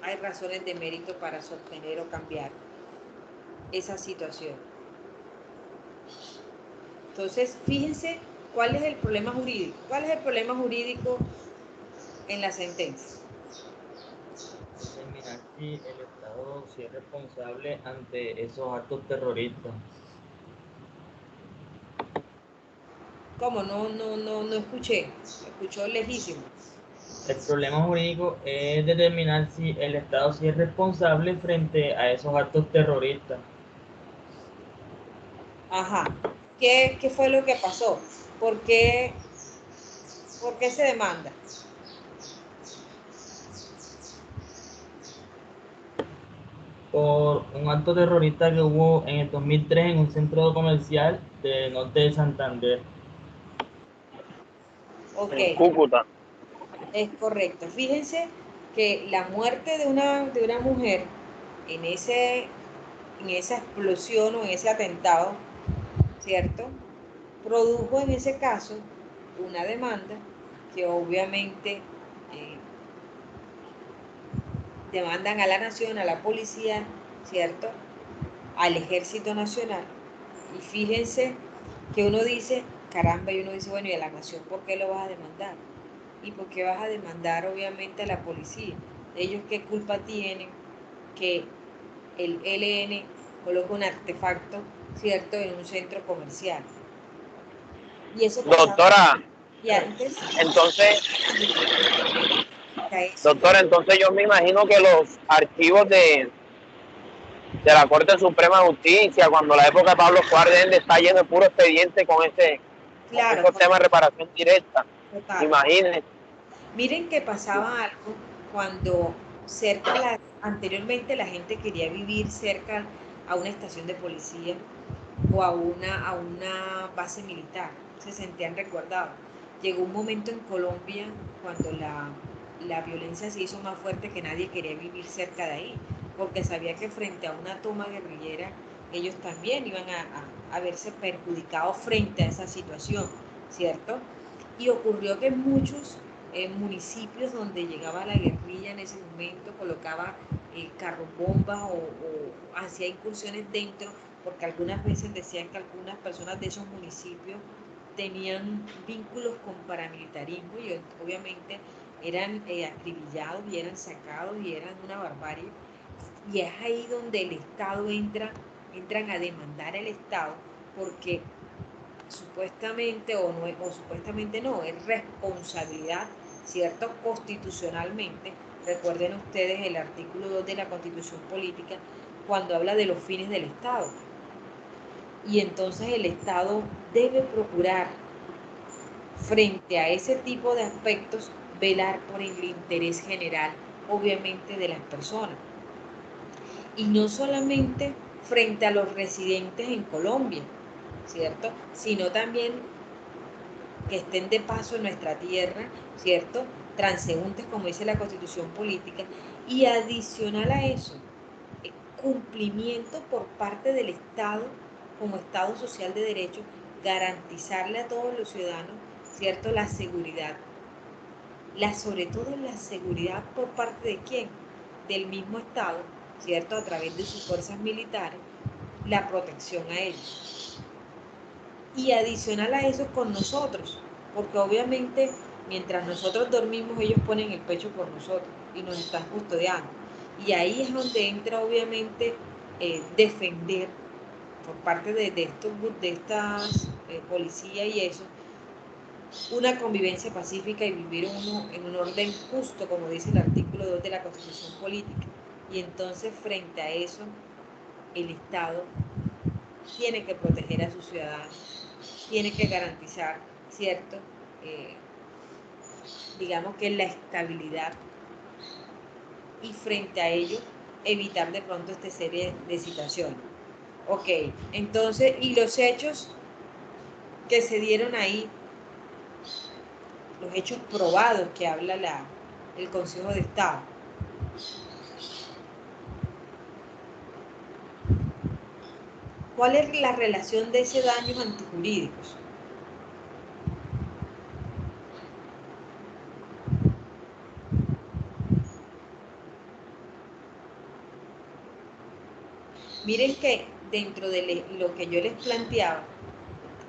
hay razones de mérito para sostener o cambiar esa situación. Entonces, fíjense cuál es el problema jurídico. ¿Cuál es el problema jurídico en la sentencia? Determinar si el Estado si es responsable ante esos actos terroristas. ¿Cómo? No escuché. Escuchó lejísimo. El problema jurídico es determinar si el Estado sí es responsable frente a esos actos terroristas. Ajá. ¿Qué fue lo que pasó? ¿Por qué se demanda? Por un acto terrorista que hubo en el 2003 en un centro comercial del norte de Santander. Ok. En Cúcuta. Es correcto. Fíjense que la muerte de una mujer en esa explosión o en ese atentado, ¿cierto? Produjo en ese caso una demanda que obviamente demandan a la nación, a la policía, ¿cierto? Al Ejército Nacional. Y fíjense que uno dice, caramba, y uno dice, bueno, ¿y a la nación por qué lo vas a demandar? ¿Y por qué vas a demandar obviamente a la policía? ¿Ellos qué culpa tienen que el ELN coloque un artefacto, ¿cierto?, en un centro comercial? Y eso pasaba. Doctora, Y antes, entonces, eso, doctora, entonces yo me imagino que los archivos de la Corte Suprema de Justicia, cuando la época de Pablo Escobar está lleno de puro expediente con claro, esos temas de reparación directa. total. Imagínense. Miren que pasaba algo cuando anteriormente la gente quería vivir cerca a una estación de policía o a una base militar, se sentían resguardados. Llegó un momento en Colombia cuando la violencia se hizo más fuerte que nadie quería vivir cerca de ahí, porque sabía que frente a una toma guerrillera ellos también iban a verse perjudicados frente a esa situación, ¿cierto? Y ocurrió que en muchos municipios donde llegaba la guerrilla en ese momento colocaba carros bombas o hacía incursiones dentro, porque algunas veces decían que algunas personas de esos municipios tenían vínculos con paramilitarismo y obviamente eran acribillados y eran sacados y eran una barbarie. Y es ahí donde el Estado entran a demandar al Estado porque supuestamente supuestamente no, es responsabilidad, ¿cierto?, constitucionalmente. Recuerden ustedes el artículo 2 de la Constitución Política cuando habla de los fines del Estado. Y entonces el Estado debe procurar, frente a ese tipo de aspectos, velar por el interés general, obviamente, de las personas. Y no solamente frente a los residentes en Colombia, ¿cierto?, sino también que estén de paso en nuestra tierra, ¿cierto?, transeúntes, como dice la Constitución Política, y adicional a eso, cumplimiento por parte del Estado, como Estado social de derecho, garantizarle a todos los ciudadanos, ¿cierto?, la seguridad. Sobre todo la seguridad por parte de quién, del mismo Estado, ¿cierto?, a través de sus fuerzas militares, la protección a ellos. Y adicional a eso con nosotros, porque obviamente mientras nosotros dormimos ellos ponen el pecho por nosotros y nos están custodiando. Y ahí es donde entra obviamente defender por parte de estas policías y eso, una convivencia pacífica y vivir uno en un orden justo, como dice el artículo 2 de la Constitución Política. Y entonces frente a eso, el Estado tiene que proteger a sus ciudadanos, tiene que garantizar, ¿cierto?, digamos que la estabilidad, y frente a ello evitar de pronto esta serie de situaciones. Ok, entonces, y los hechos que se dieron ahí, los hechos probados que habla el Consejo de Estado. ¿Cuál es la relación de ese daños antijurídicos? Miren que dentro de lo que yo les planteaba,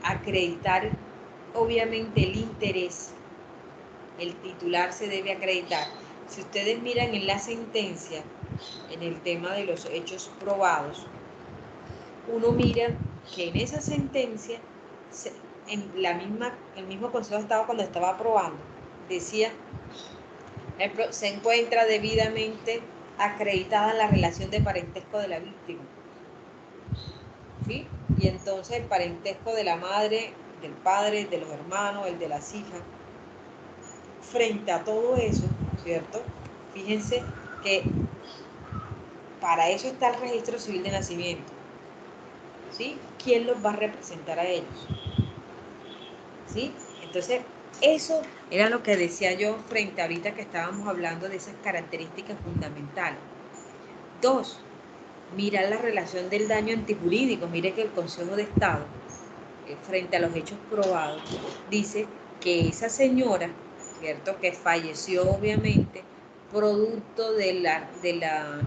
acreditar obviamente el interés, el titular se debe acreditar. Si ustedes miran en la sentencia, en el tema de los hechos probados, uno mira que en esa sentencia, el mismo Consejo de Estado cuando estaba aprobando, decía, se encuentra debidamente acreditada la relación de parentesco de la víctima. ¿Sí? Y entonces el parentesco de la madre, del padre, de los hermanos, el de las hijas. Frente a todo eso, ¿cierto? Fíjense que para eso está el registro civil de nacimiento. ¿Sí? ¿Quién los va a representar a ellos? ¿Sí? Entonces, eso era lo que decía yo frente a ahorita que estábamos hablando de esas características fundamentales. 2, mirar la relación del daño antijurídico. Mire que el Consejo de Estado, frente a los hechos probados, dice que esa señora ¿cierto? Que falleció obviamente producto de la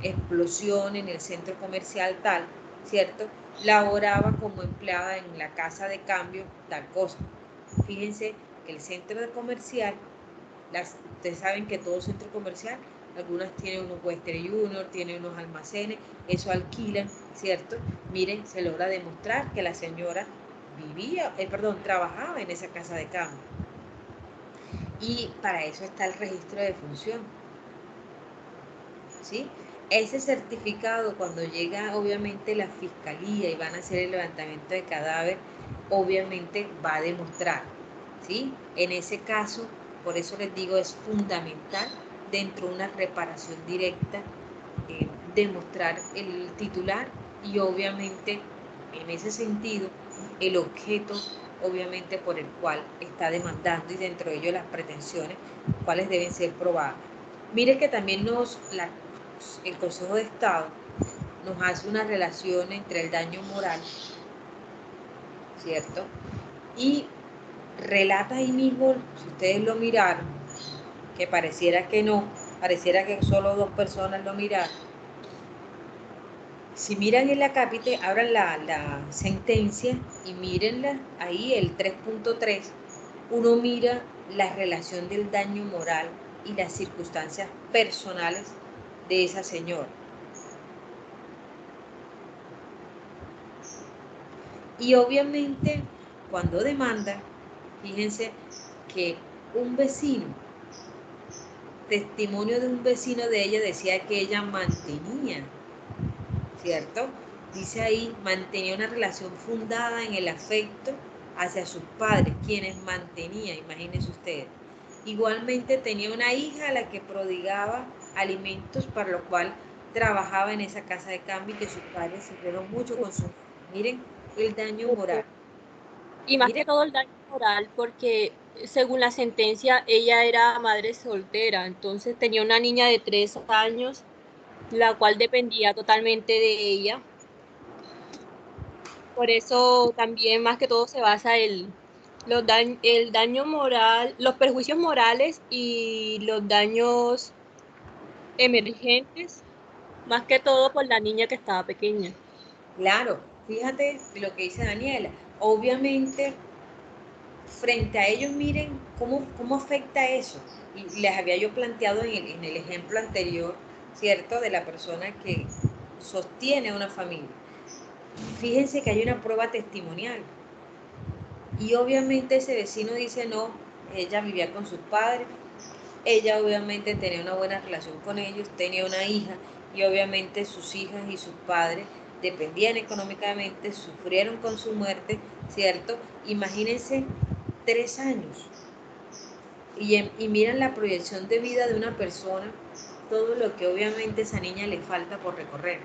explosión en el centro comercial tal, ¿cierto? Laboraba como empleada en la casa de cambio, tal cosa. Fíjense que el centro comercial, ustedes saben que todo centro comercial, algunas tienen unos Western Junior, tienen unos almacenes, eso alquilan, ¿cierto? Miren, se logra demostrar que la señora trabajaba en esa casa de cambio. Y para eso está el registro de función, ¿sí? Ese certificado, cuando llega obviamente la fiscalía y van a hacer el levantamiento de cadáver, obviamente va a demostrar, ¿sí? En ese caso, por eso les digo, es fundamental dentro de una reparación directa demostrar el titular y obviamente en ese sentido el objeto obviamente por el cual está demandando y dentro de ello las pretensiones cuáles deben ser probadas. Mire que también el Consejo de Estado nos hace una relación entre el daño moral, ¿cierto? Y relata ahí mismo, si ustedes lo miraron, que pareciera que no, pareciera que solo 2 personas lo miraron. Si miran en la cápite, abran la sentencia y mírenla, ahí el 3.3, uno mira la relación del daño moral y las circunstancias personales de esa señora. Y obviamente, cuando demanda, fíjense que un vecino, testimonio de un vecino de ella decía que ella mantenía, ¿cierto? Dice ahí, mantenía una relación fundada en el afecto hacia sus padres, quienes mantenía, imagínense ustedes. Igualmente tenía una hija a la que prodigaba alimentos, para lo cual trabajaba en esa casa de cambio y que sus padres sufrieron mucho con su... Miren el daño moral. Y más que todo el daño moral, porque según la sentencia ella era madre soltera, entonces tenía una niña de 3 años, la cual dependía totalmente de ella. Por eso también más que todo se basa el daño moral, los perjuicios morales y los daños emergentes, más que todo por la niña que estaba pequeña. Claro, fíjate lo que dice Daniela. Obviamente, frente a ellos, miren cómo afecta eso. Y les había yo planteado en el ejemplo anterior, ¿cierto? De la persona que sostiene una familia. Fíjense que hay una prueba testimonial. Y obviamente ese vecino dice, no, ella vivía con sus padres, ella obviamente tenía una buena relación con ellos, tenía una hija y obviamente sus hijas y sus padres dependían económicamente, sufrieron con su muerte, ¿cierto? Imagínense 3 años y miran la proyección de vida de una persona, todo lo que obviamente a esa niña le falta por recorrer.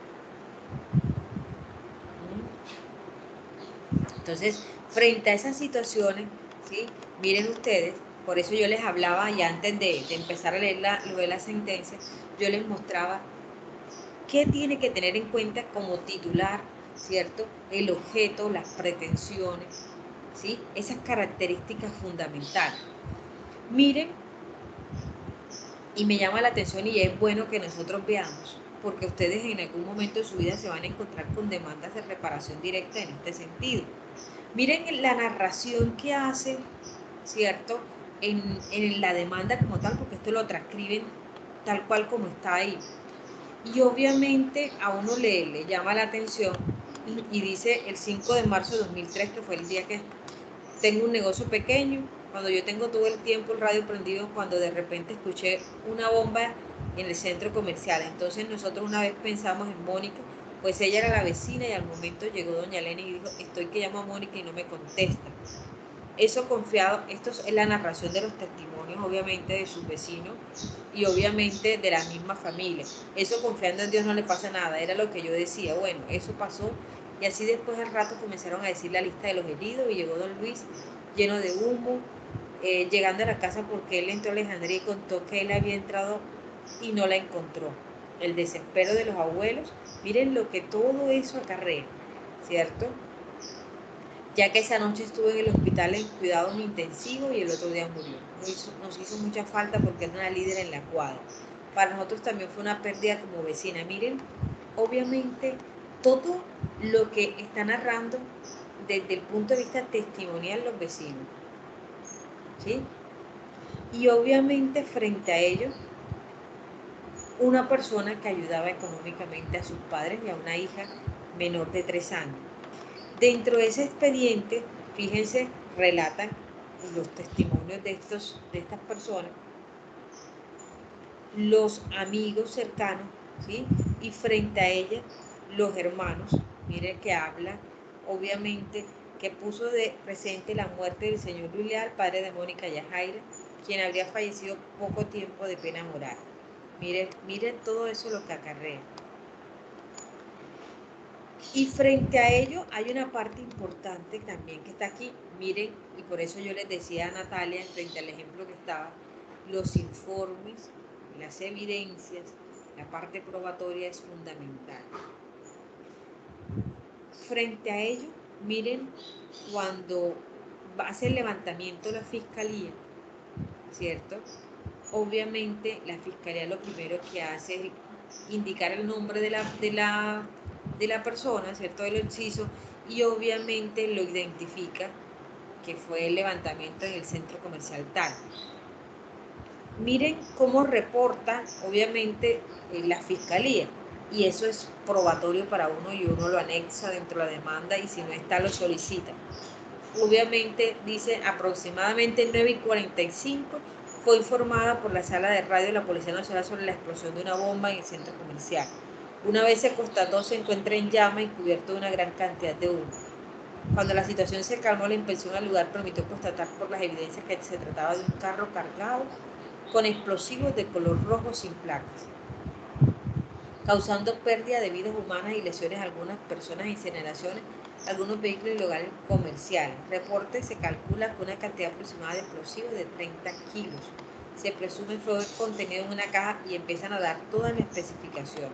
Entonces, frente a esas situaciones, ¿sí? Miren ustedes, por eso yo les hablaba ya antes de empezar a leer lo de la sentencia, yo les mostraba qué tiene que tener en cuenta como titular, ¿cierto? El objeto, las pretensiones, ¿sí? Esas características fundamentales. Miren, y me llama la atención y es bueno que nosotros veamos, porque ustedes en algún momento de su vida se van a encontrar con demandas de reparación directa en este sentido. Miren la narración que hace, ¿cierto? En la demanda como tal, porque esto lo transcriben tal cual como está ahí. Y obviamente a uno le llama la atención y dice el 5 de marzo de 2003, que fue el día que tengo un negocio pequeño, cuando yo tengo todo el tiempo el radio prendido, cuando de repente escuché una bomba en el centro comercial. Entonces nosotros una vez pensamos en Mónica, pues ella era la vecina y al momento llegó doña Elena y dijo, estoy que llamo a Mónica y no me contesta. Eso confiado, esto es la narración de los testimonios, obviamente, de sus vecinos y obviamente de la misma familia. Eso confiando en Dios no le pasa nada, era lo que yo decía, bueno, eso pasó. Y así después al rato comenzaron a decir la lista de los heridos y llegó don Luis lleno de humo, llegando a la casa porque él entró a Alejandría y contó que él había entrado y no la encontró. El desespero de los abuelos, miren lo que todo eso acarrea, ¿cierto? ya que esa noche estuvo en el hospital en cuidados intensivos y el otro día murió. Nos hizo mucha falta porque era una líder en la cuadra. Para nosotros también fue una pérdida como vecina. Miren, obviamente todo lo que está narrando desde el punto de vista testimonial los vecinos, ¿sí? Y obviamente frente a ellos, una persona que ayudaba económicamente a sus padres y a una hija menor de 3 años. Dentro de ese expediente, fíjense, relatan los testimonios de estas personas, los amigos cercanos, ¿sí? Y frente a ella, los hermanos, miren que habla, obviamente, que puso de presente la muerte del señor Luis Leal, padre de Mónica Yajaira, quien habría fallecido poco tiempo de pena moral. Miren todo eso lo que acarrea. Y frente a ello hay una parte importante también que está aquí. Miren, y por eso yo les decía a Natalia, frente al ejemplo que estaba, los informes, las evidencias, la parte probatoria es fundamental. Frente a ello, miren, cuando hace el levantamiento la fiscalía, ¿cierto? Obviamente la fiscalía lo primero que hace es indicar el nombre de la persona, ¿cierto? Del inciso, y obviamente lo identifica que fue el levantamiento en el centro comercial tal. Miren cómo reporta, obviamente, la fiscalía, y eso es probatorio para uno y uno lo anexa dentro de la demanda y si no está lo solicita. Obviamente dice aproximadamente 9:45 fue informada por la sala de radio de la Policía Nacional sobre la explosión de una bomba en el centro comercial. Una vez se constató, se encuentra en llama y cubierto de una gran cantidad de humo. Cuando la situación se calmó, la inspección al lugar permitió constatar por las evidencias que se trataba de un carro cargado con explosivos de color rojo sin placas, causando pérdida de vidas humanas y lesiones a algunas personas e incineraciones, algunos vehículos y locales comerciales. Reporte se calcula que una cantidad aproximada de explosivos de 30 kilos. Se presume fue contenido en una caja y empiezan a dar toda la especificación.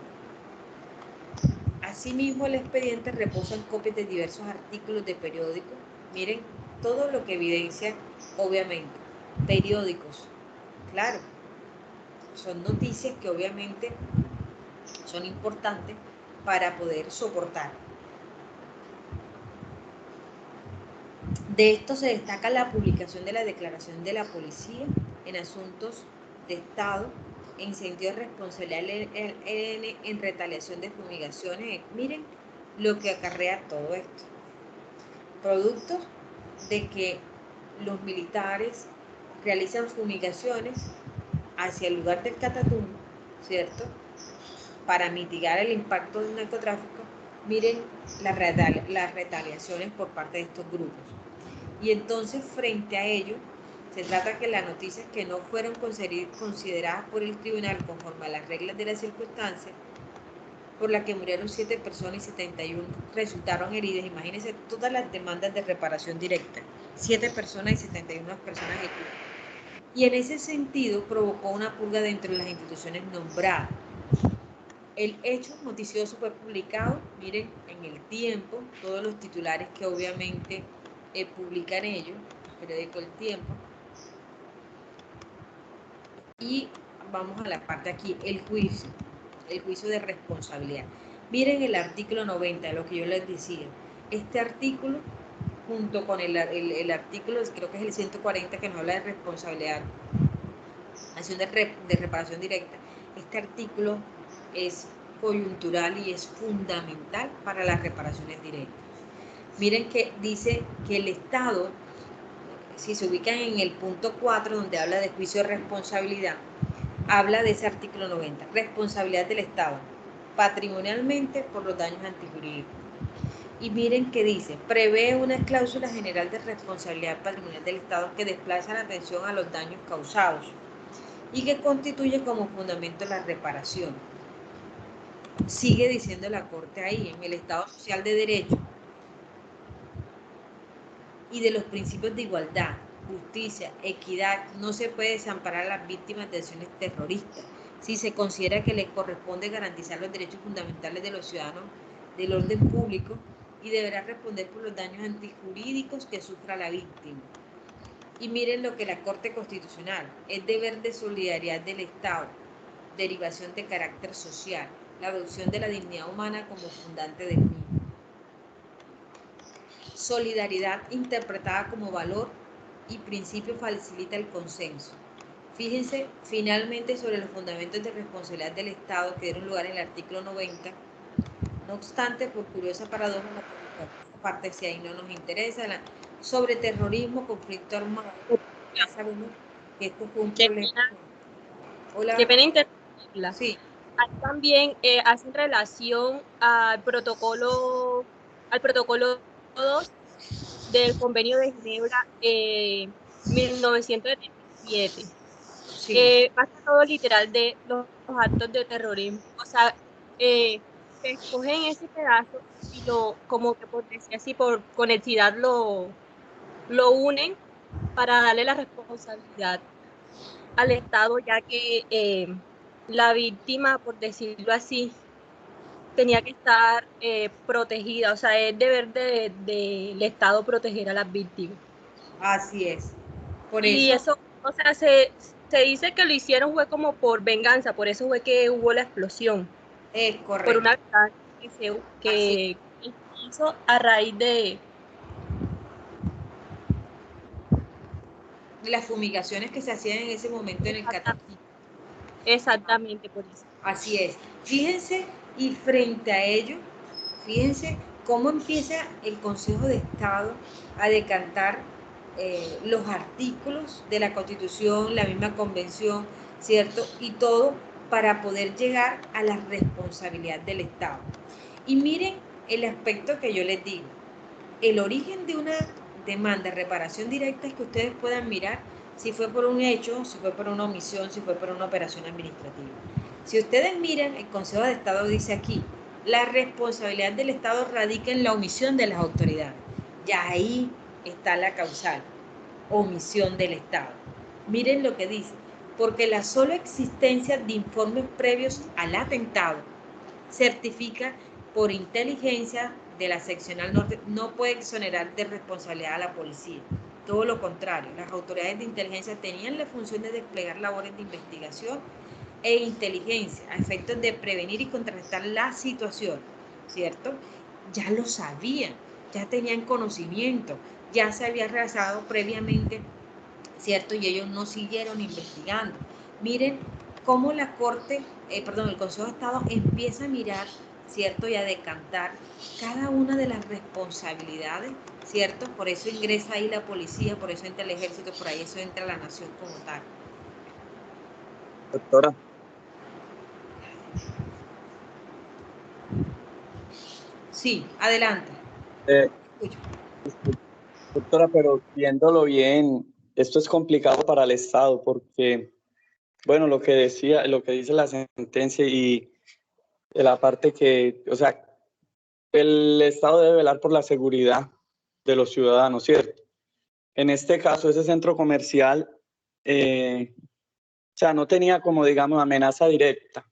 Asimismo, el expediente reposa en copias de diversos artículos de periódicos. Miren todo lo que evidencia, obviamente, periódicos. Claro, son noticias que obviamente son importantes para poder soportar. De esto se destaca la publicación de la declaración de la policía en asuntos de Estado en sentido de responsabilidad en retaliación de fumigaciones. Miren lo que acarrea todo esto. Producto de que los militares realizan fumigaciones hacia el lugar del Catatumbo, ¿cierto? Para mitigar el impacto del narcotráfico. Miren las retaliaciones por parte de estos grupos. Y entonces, frente a ello, se trata que las noticias que no fueron consideradas por el tribunal conforme a las reglas de las circunstancias, por las que murieron 7 personas y 71 resultaron heridas. Imagínense todas las demandas de reparación directa. 7 personas y 71 personas heridas. Y en ese sentido provocó una purga dentro de las instituciones nombradas. El hecho noticioso fue publicado, miren, en El Tiempo, todos los titulares que obviamente publican ellos, el periódico El Tiempo. Y vamos a la parte aquí, el juicio de responsabilidad. Miren el artículo 90, lo que yo les decía. Este artículo, junto con el artículo, creo que es el 140, que nos habla de responsabilidad, acción de reparación directa, este artículo es coyuntural y es fundamental para las reparaciones directas. Miren que dice que el Estado, si se ubican en el punto 4, donde habla de juicio de responsabilidad, habla de ese artículo 90, responsabilidad del Estado, patrimonialmente por los daños antijurídicos. Y miren que dice, prevé una cláusula general de responsabilidad patrimonial del Estado que desplaza la atención a los daños causados y que constituye como fundamento la reparación. Sigue diciendo la Corte ahí, en el Estado social de derecho y de los principios de igualdad, justicia, equidad, no se puede desamparar a las víctimas de acciones terroristas si se considera que les corresponde garantizar los derechos fundamentales de los ciudadanos del orden público y deberá responder por los daños antijurídicos que sufra la víctima. Y miren lo que la Corte Constitucional, es deber de solidaridad del Estado, derivación de carácter social, la adopción de la dignidad humana como fundante del mismo. Solidaridad interpretada como valor y principio facilita el consenso. Fíjense finalmente sobre los fundamentos de responsabilidad del Estado que dieron lugar en el artículo 90. No obstante, por curiosa paradoja, esta parte si ahí no nos interesa, sobre terrorismo, conflicto armado, ya sabemos que esto fue un problema. Hola. Qué pena interrumpirla. Sí. Ahí también hacen relación al protocolo 2 del Convenio de Ginebra 1977. Sí. Pasa todo literal de los actos de terrorismo. O sea, se escogen ese pedazo y como que por decir así, por conexidad lo unen para darle la responsabilidad al Estado, ya que la víctima, por decirlo así, tenía que estar protegida. O sea, es deber del Estado proteger a las víctimas. Así es. Por y eso, o sea, se dice que lo hicieron fue como por venganza, por eso fue que hubo la explosión. Correcto. Por una venganza que hizo a raíz de las fumigaciones que se hacían en ese momento en el Catatumbo. Exactamente, por eso. Así es. Fíjense, y frente a ello, fíjense cómo empieza el Consejo de Estado a decantar los artículos de la Constitución, la misma Convención, ¿cierto? Y todo para poder llegar a la responsabilidad del Estado. Y miren el aspecto que yo les digo. El origen de una demanda de reparación directa es que ustedes puedan mirar si fue por un hecho, si fue por una omisión, si fue por una operación administrativa. Si ustedes miran, el Consejo de Estado dice aquí, la responsabilidad del Estado radica en la omisión de las autoridades. Ya ahí está la causal, omisión del Estado. Miren lo que dice, porque la sola existencia de informes previos al atentado certifica por inteligencia de la seccional norte, no puede exonerar de responsabilidad a la policía. Todo lo contrario, las autoridades de inteligencia tenían la función de desplegar labores de investigación e inteligencia a efectos de prevenir y contrarrestar la situación, ¿cierto? Ya lo sabían, ya tenían conocimiento, ya se había realizado previamente, ¿cierto? Y ellos no siguieron investigando. Miren cómo la Corte, el Consejo de Estado empieza a mirar, ¿cierto? Y a decantar cada una de las responsabilidades, ¿cierto? Por eso ingresa ahí la policía, por eso entra el ejército, por ahí eso entra la nación como tal. Doctora. Sí, adelante. Doctora, pero viéndolo bien, esto es complicado para el Estado porque, bueno, lo que dice la sentencia y la parte que, o sea, el Estado debe velar por la seguridad de los ciudadanos, ¿cierto? En este caso, ese centro comercial, o sea, no tenía como, digamos, amenaza directa.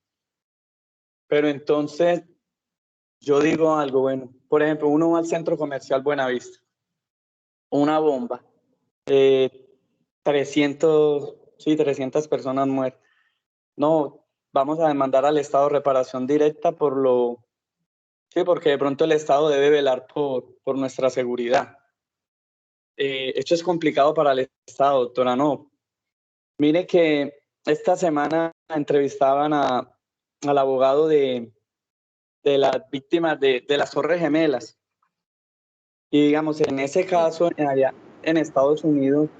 Pero entonces, yo digo algo, bueno, por ejemplo, uno va al centro comercial Buenavista, una bomba, 300 personas muertas. No, vamos a demandar al Estado reparación directa porque de pronto el Estado debe velar por nuestra seguridad. Esto es complicado para el Estado, doctora, no. Mire que esta semana entrevistaban al abogado de las víctimas de las Torres Gemelas. Y digamos, en ese caso, allá en Estados Unidos,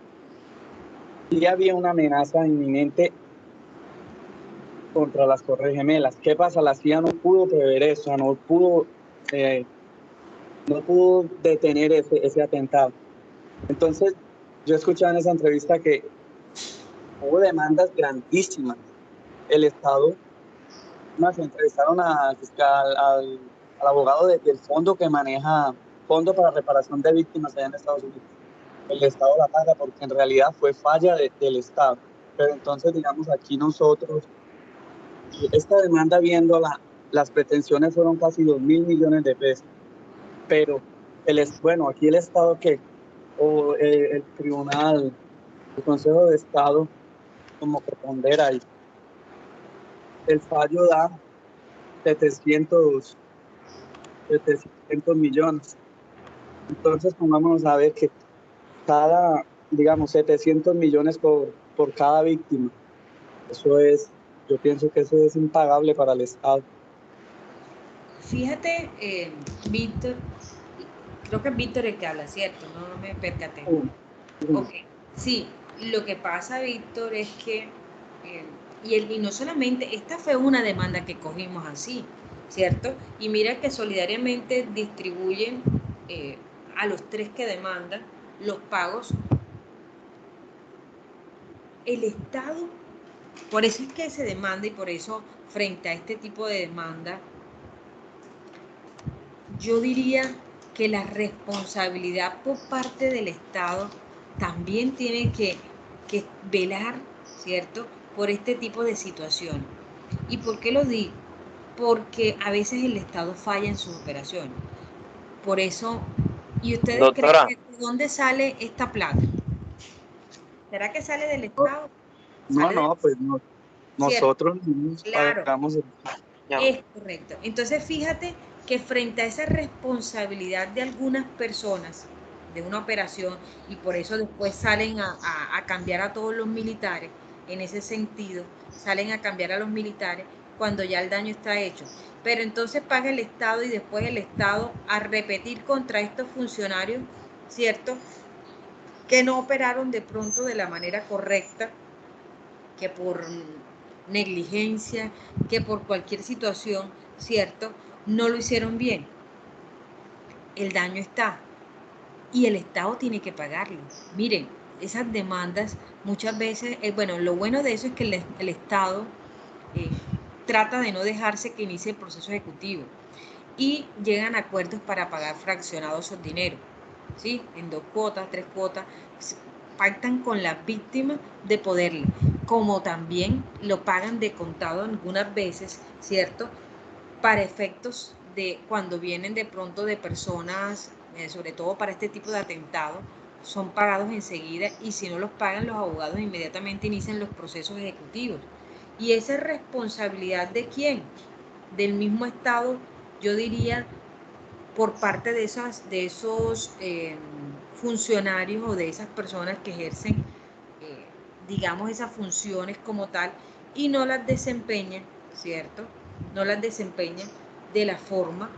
sí había una amenaza inminente contra las Torres Gemelas. ¿Qué pasa? La CIA no pudo prever eso, no pudo detener ese atentado. Entonces, yo escuchaba en esa entrevista que hubo demandas grandísimas. El Estado, se entrevistaron al abogado del fondo que maneja Fondo para Reparación de Víctimas allá en Estados Unidos. El Estado la paga porque en realidad fue falla del Estado. Pero entonces, digamos, aquí nosotros, esta demanda viendo las pretensiones fueron casi 2.000 millones de pesos. pero bueno, aquí el Estado que, o el tribunal, el Consejo de Estado, como que pondera ahí. El fallo da 700 millones. Entonces, pongámonos a ver que digamos, 700 millones por cada víctima. Yo pienso que eso es impagable para el Estado. Fíjate, Víctor, creo que es Víctor el que habla, ¿cierto? No me percaté. Ok, sí, lo que pasa, Víctor, es que, y no solamente, esta fue una demanda que cogimos así, ¿cierto? Y mira que solidariamente distribuyen a los 3 que demandan los pagos. El Estado, por eso es que se demanda y por eso frente a este tipo de demanda, yo diría que la responsabilidad por parte del Estado también tiene que velar, ¿cierto?, por este tipo de situaciones. ¿Y por qué lo digo? Porque a veces el Estado falla en sus operaciones. Por eso, ¿y ustedes Doctora, creen que de dónde sale esta plata? ¿Será que sale del Estado? No, pues no. Nosotros mismos pagamos. Es correcto. Entonces, fíjate que frente a esa responsabilidad de algunas personas de una operación, y por eso después salen a cambiar a todos los militares, en ese sentido, salen a cambiar a los militares cuando ya el daño está hecho. Pero entonces paga el Estado y después el Estado a repetir contra estos funcionarios, ¿cierto?, que no operaron de pronto de la manera correcta, que por negligencia, que por cualquier situación, ¿cierto?, no lo hicieron bien. El daño está y el Estado tiene que pagarlo. Miren, esas demandas muchas veces, bueno, lo bueno de eso es que el Estado trata de no dejarse que inicie el proceso ejecutivo y llegan a acuerdos para pagar fraccionados esos dineros, ¿sí?, en 2 cuotas, 3 cuotas, pactan con las víctimas de poderle, como también lo pagan de contado algunas veces, ¿cierto?, para efectos de cuando vienen de pronto de personas, sobre todo para este tipo de atentados, son pagados enseguida, y si no los pagan, los abogados inmediatamente inician los procesos ejecutivos. ¿Y esa es responsabilidad de quién? Del mismo Estado, yo diría, por parte de esos funcionarios o de esas personas que ejercen, digamos, esas funciones como tal, y no las desempeñan, ¿cierto? No las desempeñan de la forma,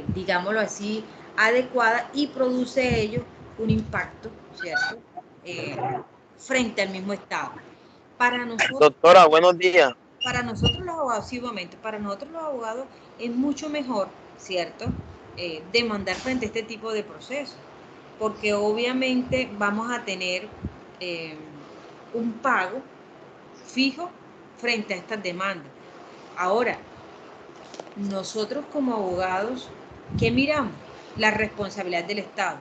digámoslo así, adecuada, y produce ello un impacto, ¿cierto?, frente al mismo Estado. Para nosotros, doctora, buenos días. Para nosotros los abogados, sí, un momento, para nosotros los abogados es mucho mejor, ¿cierto?, demandar frente a este tipo de procesos, porque obviamente vamos a tener un pago fijo frente a estas demandas. Ahora, nosotros como abogados, ¿qué miramos? La responsabilidad del Estado.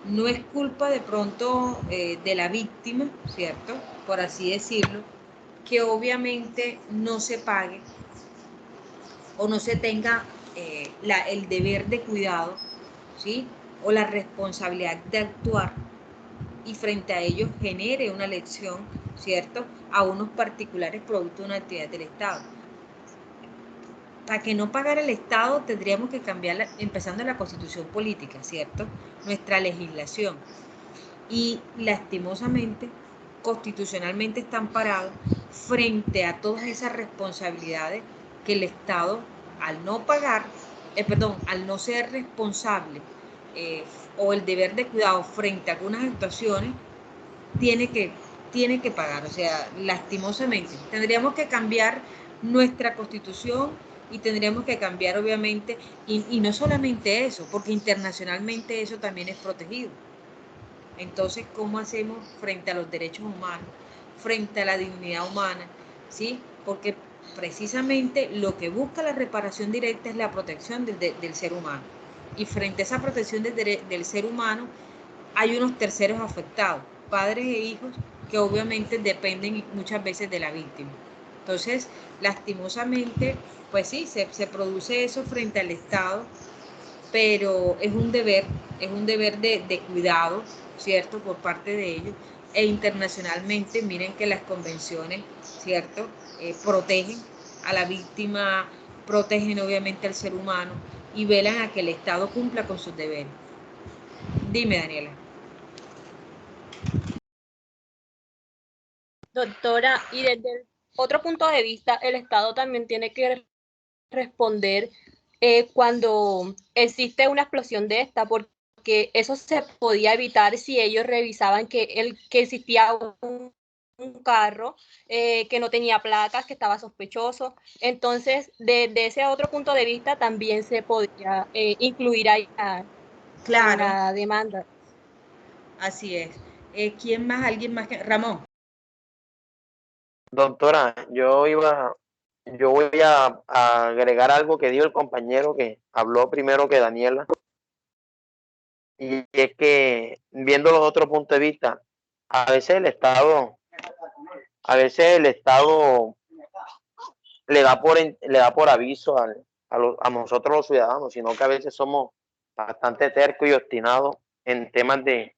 No es culpa de pronto de la víctima, ¿cierto?, por así decirlo, que obviamente no se pague o no se tenga el deber de cuidado, ¿sí?, o la responsabilidad de actuar, y frente a ellos genere una lección, ¿cierto?, a unos particulares producto de una actividad del Estado. Para que no pagara el Estado tendríamos que cambiar, empezando la Constitución política, ¿cierto?, nuestra legislación. Y lastimosamente, constitucionalmente está amparado frente a todas esas responsabilidades que el Estado, al no pagar, al no ser responsable o el deber de cuidado frente a algunas actuaciones, tiene que pagar. O sea, lastimosamente, tendríamos que cambiar nuestra Constitución y tendríamos que cambiar, obviamente, y no solamente eso, porque internacionalmente eso también es protegido. Entonces, ¿cómo hacemos frente a los derechos humanos, frente a la dignidad humana? ¿Sí? Porque precisamente lo que busca la reparación directa es la protección del ser humano. Y frente a esa protección del ser humano, hay unos terceros afectados, padres e hijos, que obviamente dependen muchas veces de la víctima. Entonces, lastimosamente, pues sí, se produce eso frente al Estado, pero es un deber de cuidado, ¿cierto?, por parte de ellos. E internacionalmente, miren que las convenciones, ¿cierto?, protegen a la víctima, protegen obviamente al ser humano y velan a que el Estado cumpla con sus deberes. Dime, Daniela. Doctora, y desde otro punto de vista, el Estado también tiene que responder cuando existe una explosión de esta, porque eso se podía evitar si ellos revisaban que existía un carro que no tenía placas, que estaba sospechoso. Entonces, desde ese otro punto de vista también se podría incluir ahí Claro. la demanda. Así es. ¿Quién más? ¿Alguien más? Ramón. Doctora, yo voy a agregar algo que dijo el compañero que habló primero que Daniela. Y es que, viendo los otros puntos de vista, a veces el Estado le da por aviso a nosotros los ciudadanos, sino que a veces somos bastante tercos y obstinados en temas de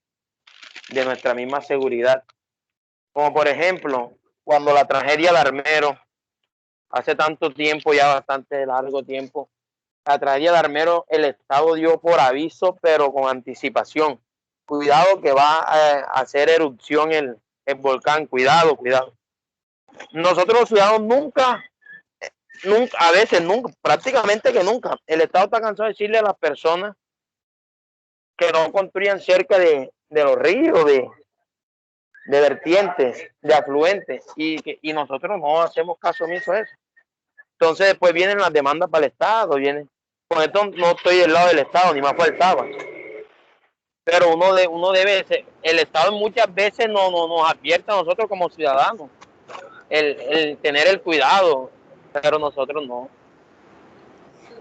nuestra misma seguridad. Como por ejemplo, cuando la tragedia del Armero, hace tanto tiempo, ya bastante largo tiempo, la tragedia del Armero, el Estado dio por aviso, pero con anticipación. Cuidado que va a hacer erupción el volcán, cuidado. Nosotros los ciudadanos nunca, a veces nunca, prácticamente que nunca, el Estado está cansado de decirle a las personas que no construyan cerca de los ríos, de vertientes, de afluentes, y nosotros no hacemos caso omiso a eso. Entonces después vienen las demandas para el Estado, con esto no estoy del lado del Estado, ni más faltaba. Pero uno debe, el Estado muchas veces nos advierte a nosotros como ciudadanos, el tener el cuidado, pero nosotros no.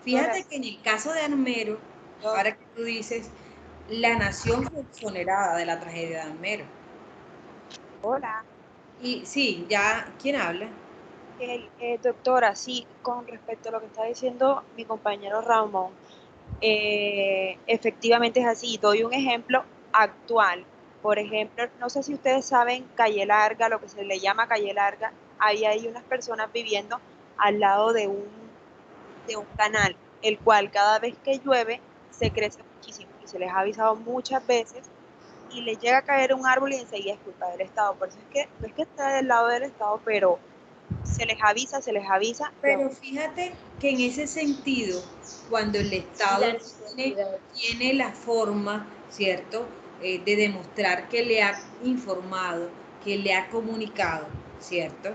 Fíjate que en el caso de Armero, ahora que tú dices, la nación fue exonerada de la tragedia de Armero. Hola. Y sí, ya, ¿quién habla? Doctora, sí, con respecto a lo que está diciendo mi compañero Ramón, efectivamente es así. Doy un ejemplo actual. Por ejemplo, no sé si ustedes saben Calle Larga, lo que se le llama Calle Larga, ahí hay unas personas viviendo al lado de un canal, el cual cada vez que llueve se crece muchísimo y se les ha avisado muchas veces y les llega a caer un árbol y enseguida es culpa del Estado. Por eso es que no es que esté del lado del Estado, pero se les avisa. Pero fíjate que en ese sentido, cuando el Estado tiene la forma, ¿cierto?, de demostrar que le ha informado, que le ha comunicado, ¿cierto?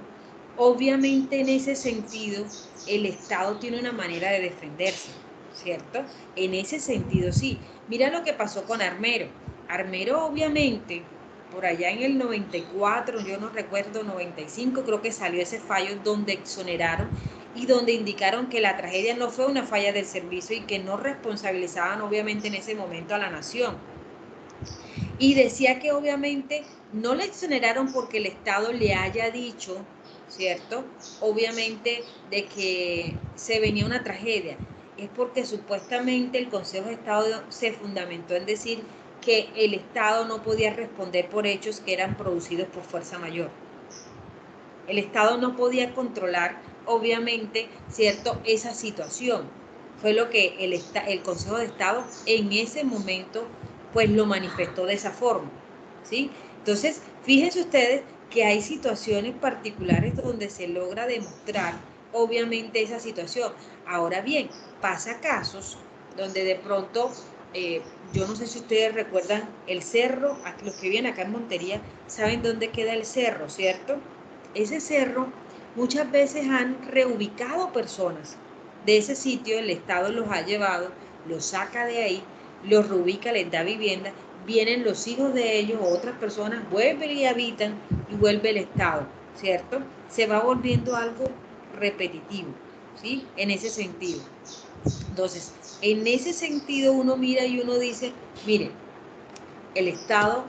Obviamente en ese sentido, el Estado tiene una manera de defenderse, ¿cierto? En ese sentido, sí. Mira lo que pasó con Armero. Armero, obviamente, por allá en el 94, yo no recuerdo, 95, creo que salió ese fallo donde exoneraron y donde indicaron que la tragedia no fue una falla del servicio y que no responsabilizaban obviamente en ese momento a la nación. Y decía que obviamente no le exoneraron porque el Estado le haya dicho, ¿cierto?, obviamente de que se venía una tragedia. Es porque supuestamente el Consejo de Estado se fundamentó en decir que el Estado no podía responder por hechos que eran producidos por fuerza mayor. El Estado no podía controlar, obviamente, ¿cierto?, esa situación. Fue lo que el Consejo de Estado en ese momento, pues, lo manifestó de esa forma, ¿sí? Entonces, fíjense ustedes que hay situaciones particulares donde se logra demostrar, obviamente, esa situación. Ahora bien, pasa casos donde de pronto, yo no sé si ustedes recuerdan el cerro, los que viven acá en Montería saben dónde queda el cerro, ¿cierto? Ese cerro muchas veces han reubicado personas de ese sitio, el Estado los ha llevado, los saca de ahí, los reubica, les da vivienda, vienen los hijos de ellos o otras personas, vuelven y habitan y vuelve el Estado, ¿cierto? Se va volviendo algo repetitivo, ¿sí? En ese sentido. Entonces, en ese sentido uno mira y uno dice, mire, el Estado,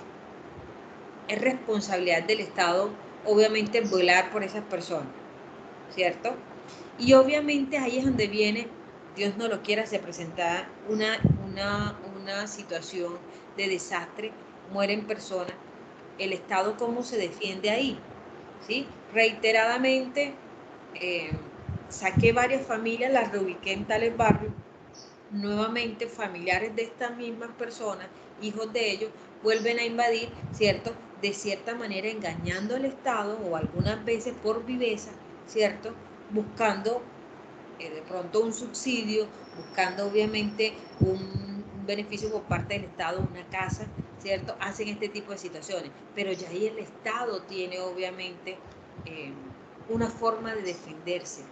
es responsabilidad del Estado obviamente velar por esas personas, ¿cierto? Y obviamente ahí es donde viene, Dios no lo quiera, se presenta una una situación de desastre, mueren personas, el Estado cómo se defiende ahí, ¿sí? Reiteradamente saqué varias familias, las reubiqué en tales barrios, nuevamente familiares de estas mismas personas, hijos de ellos, vuelven a invadir, ¿cierto? De cierta manera engañando al Estado o algunas veces por viveza, ¿cierto? Buscando de pronto un subsidio, buscando obviamente un beneficio por parte del Estado, una casa, ¿cierto? Hacen este tipo de situaciones, pero ya ahí el Estado tiene obviamente una forma de defenderse,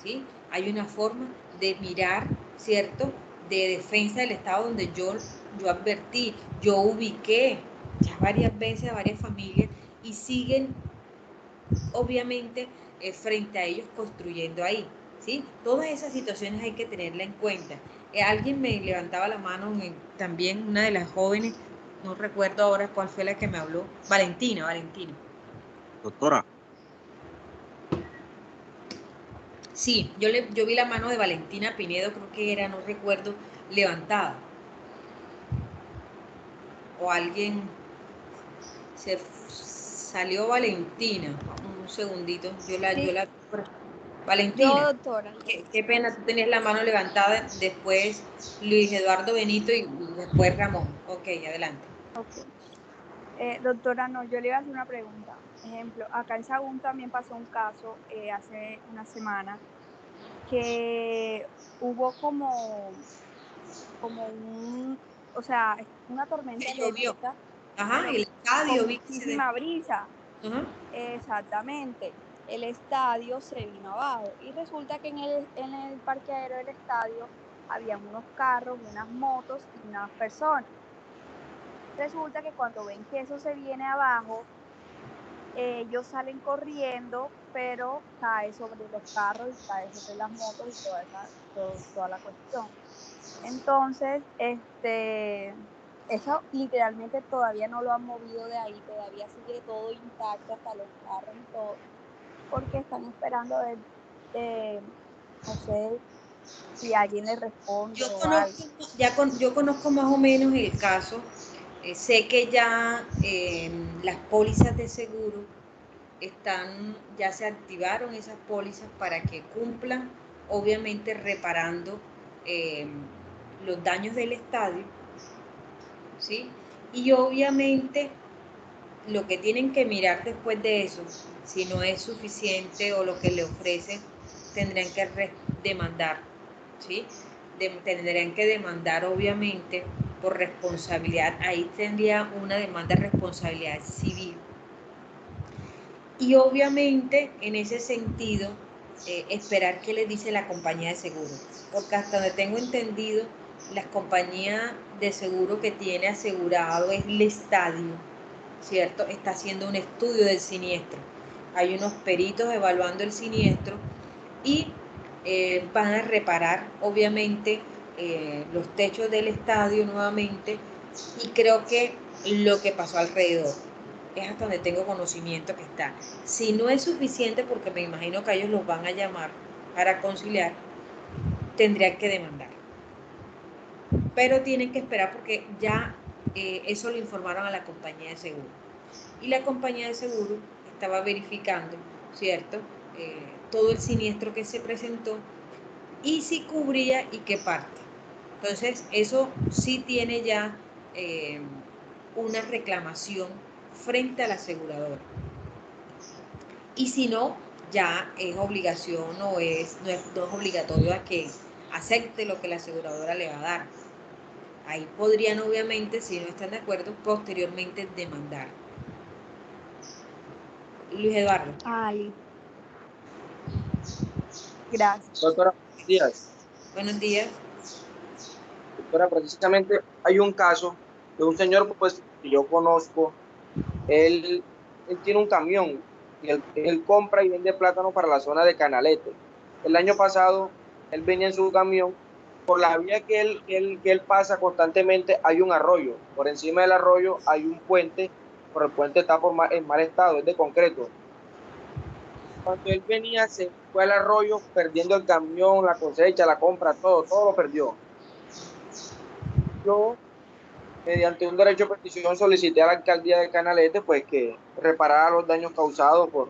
¿sí? Hay una forma de mirar, ¿cierto? De defensa del Estado donde yo advertí, yo ubiqué ya varias veces a varias familias y siguen obviamente frente a ellos construyendo ahí, ¿sí? Todas esas situaciones hay que tenerla en cuenta. Alguien me levantaba la mano, también una de las jóvenes, no recuerdo ahora cuál fue la que me habló, Valentina. Doctora. Sí, yo vi la mano de Valentina Pinedo, creo que era, no recuerdo, levantada. O alguien se salió Valentina. Un segundito, yo la Valentina. Yo, doctora. Qué pena, tú tenías la mano levantada, después Luis Eduardo Benito y después Ramón. Ok, adelante. Okay. Doctora, no, yo le iba a hacer una pregunta. Ejemplo, acá en Sagún también pasó un caso hace una semana que hubo como o sea, una tormenta eléctrica. Ajá, el estadio, con muchísima brisa. Ajá. Exactamente. El estadio se vino abajo y resulta que en el parqueadero del estadio habían unos carros, unas motos y unas personas. Resulta que cuando ven que eso se viene abajo, ellos salen corriendo, pero cae sobre los carros y cae sobre las motos y toda la cuestión. Entonces, eso literalmente todavía no lo han movido de ahí, todavía sigue todo intacto, hasta los carros y todo, porque están esperando no sé si alguien le responde o algo. Yo conozco más o menos el caso, sé que ya las pólizas de seguro ya se activaron esas pólizas para que cumplan, obviamente reparando los daños del estadio, ¿sí? Y obviamente lo que tienen que mirar después de eso, si no es suficiente o lo que le ofrecen, tendrán que demandar, ¿sí? Tendrán que demandar obviamente por responsabilidad, ahí tendría una demanda de responsabilidad civil. Y obviamente en ese sentido, esperar qué le dice la compañía de seguro, porque hasta donde tengo entendido, la compañía de seguro que tiene asegurado es el estadio, ¿cierto? Está haciendo un estudio del siniestro. Hay unos peritos evaluando el siniestro y van a reparar, obviamente, los techos del estadio nuevamente y creo que lo que pasó alrededor. Es hasta donde tengo conocimiento que está. Si no es suficiente, porque me imagino que ellos los van a llamar para conciliar, tendrían que demandar. Pero tienen que esperar porque ya eso lo informaron a la compañía de seguro. Y la compañía de seguro estaba verificando, ¿cierto? Todo el siniestro que se presentó y si cubría y qué parte. Entonces, eso sí tiene ya una reclamación frente a la aseguradora. Y si no, ya es obligación no es obligatorio a que acepte lo que la aseguradora le va a dar. Ahí podrían, obviamente, si no están de acuerdo, posteriormente demandar. Luis Eduardo. Gracias. Doctora, buenos días. Buenos días. Doctora, precisamente hay un caso de un señor pues, que yo conozco. Él tiene un camión y él compra y vende plátano para la zona de Canalete. El año pasado, él venía en su camión. Por la vía que él pasa constantemente hay un arroyo. Por encima del arroyo hay un puente, pero el puente está en mal estado, es de concreto. Cuando él venía, se fue al arroyo perdiendo el camión, la cosecha, la compra, todo lo perdió. yo, mediante un derecho de petición, solicité a la alcaldía de Canalete pues que reparara los daños causados por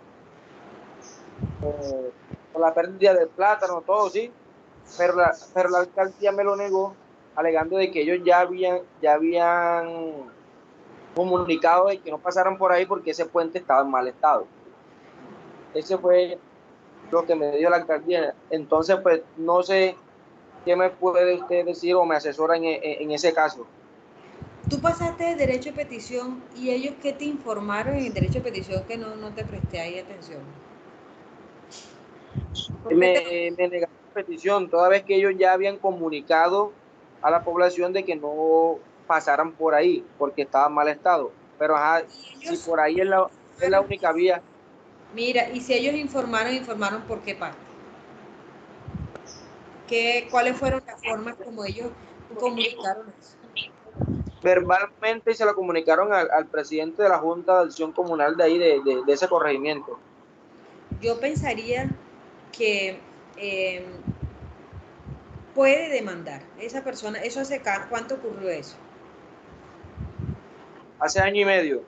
la pérdida del plátano, todo, sí, pero la alcaldía me lo negó, alegando de que ellos ya habían comunicado de que no pasaran por ahí porque ese puente estaba en mal estado. Ese fue lo que me dio la alcaldía. Entonces, pues, no sé qué me puede usted decir o me asesora en ese caso. Tú pasaste el derecho de petición y ellos qué te informaron en el derecho de petición que no te presté ahí atención. Me negaron la petición, toda vez que ellos ya habían comunicado a la población de que no pasaran por ahí porque estaba en mal estado. Pero ajá, si por ahí es la única vía. Mira, y si ellos informaron por qué parte. ¿Cuáles fueron las formas como ellos comunicaron eso? Verbalmente se lo comunicaron al presidente de la Junta de Acción Comunal de ahí, de ese corregimiento. Yo pensaría que puede demandar esa persona. ¿Eso hace cuánto ocurrió eso? Hace año y medio.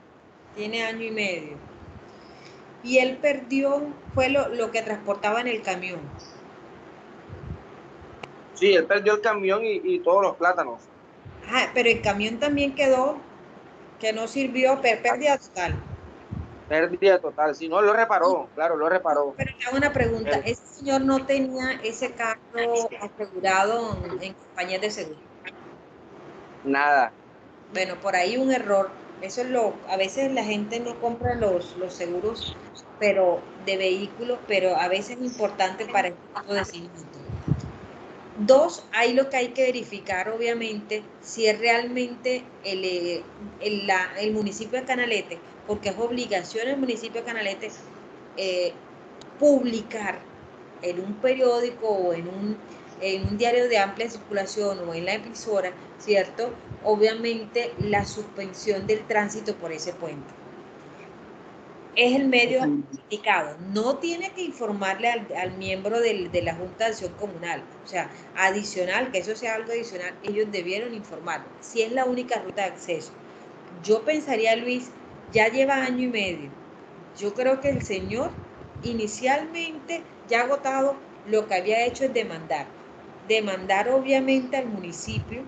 Tiene año y medio. Y él perdió, fue lo que transportaba en el camión. Sí, él perdió el camión y todos los plátanos. Ajá, pero el camión también quedó, que no sirvió, pérdida total. Pérdida total, sí, no, lo reparó, claro, lo reparó. Pero te hago una pregunta, ¿ese señor no tenía ese carro asegurado en compañías de seguro? Nada. Bueno, por ahí un error. Eso es a veces la gente no compra los seguros pero de vehículos, pero a veces es importante para este tipo de seguimiento. Dos, ahí lo que hay que verificar, obviamente, si es realmente el municipio de Canalete, porque es obligación del municipio de Canalete publicar en un periódico o en un diario de amplia circulación o en la emisora, ¿cierto? Obviamente la suspensión del tránsito por ese puente. Es el medio indicado. No tiene que informarle al miembro de la Junta de Acción Comunal. O sea, adicional, que eso sea algo adicional, ellos debieron informar. Si es la única ruta de acceso. Yo pensaría, Luis, ya lleva año y medio. Yo creo que el señor inicialmente ya agotado lo que había hecho es demandar obviamente al municipio,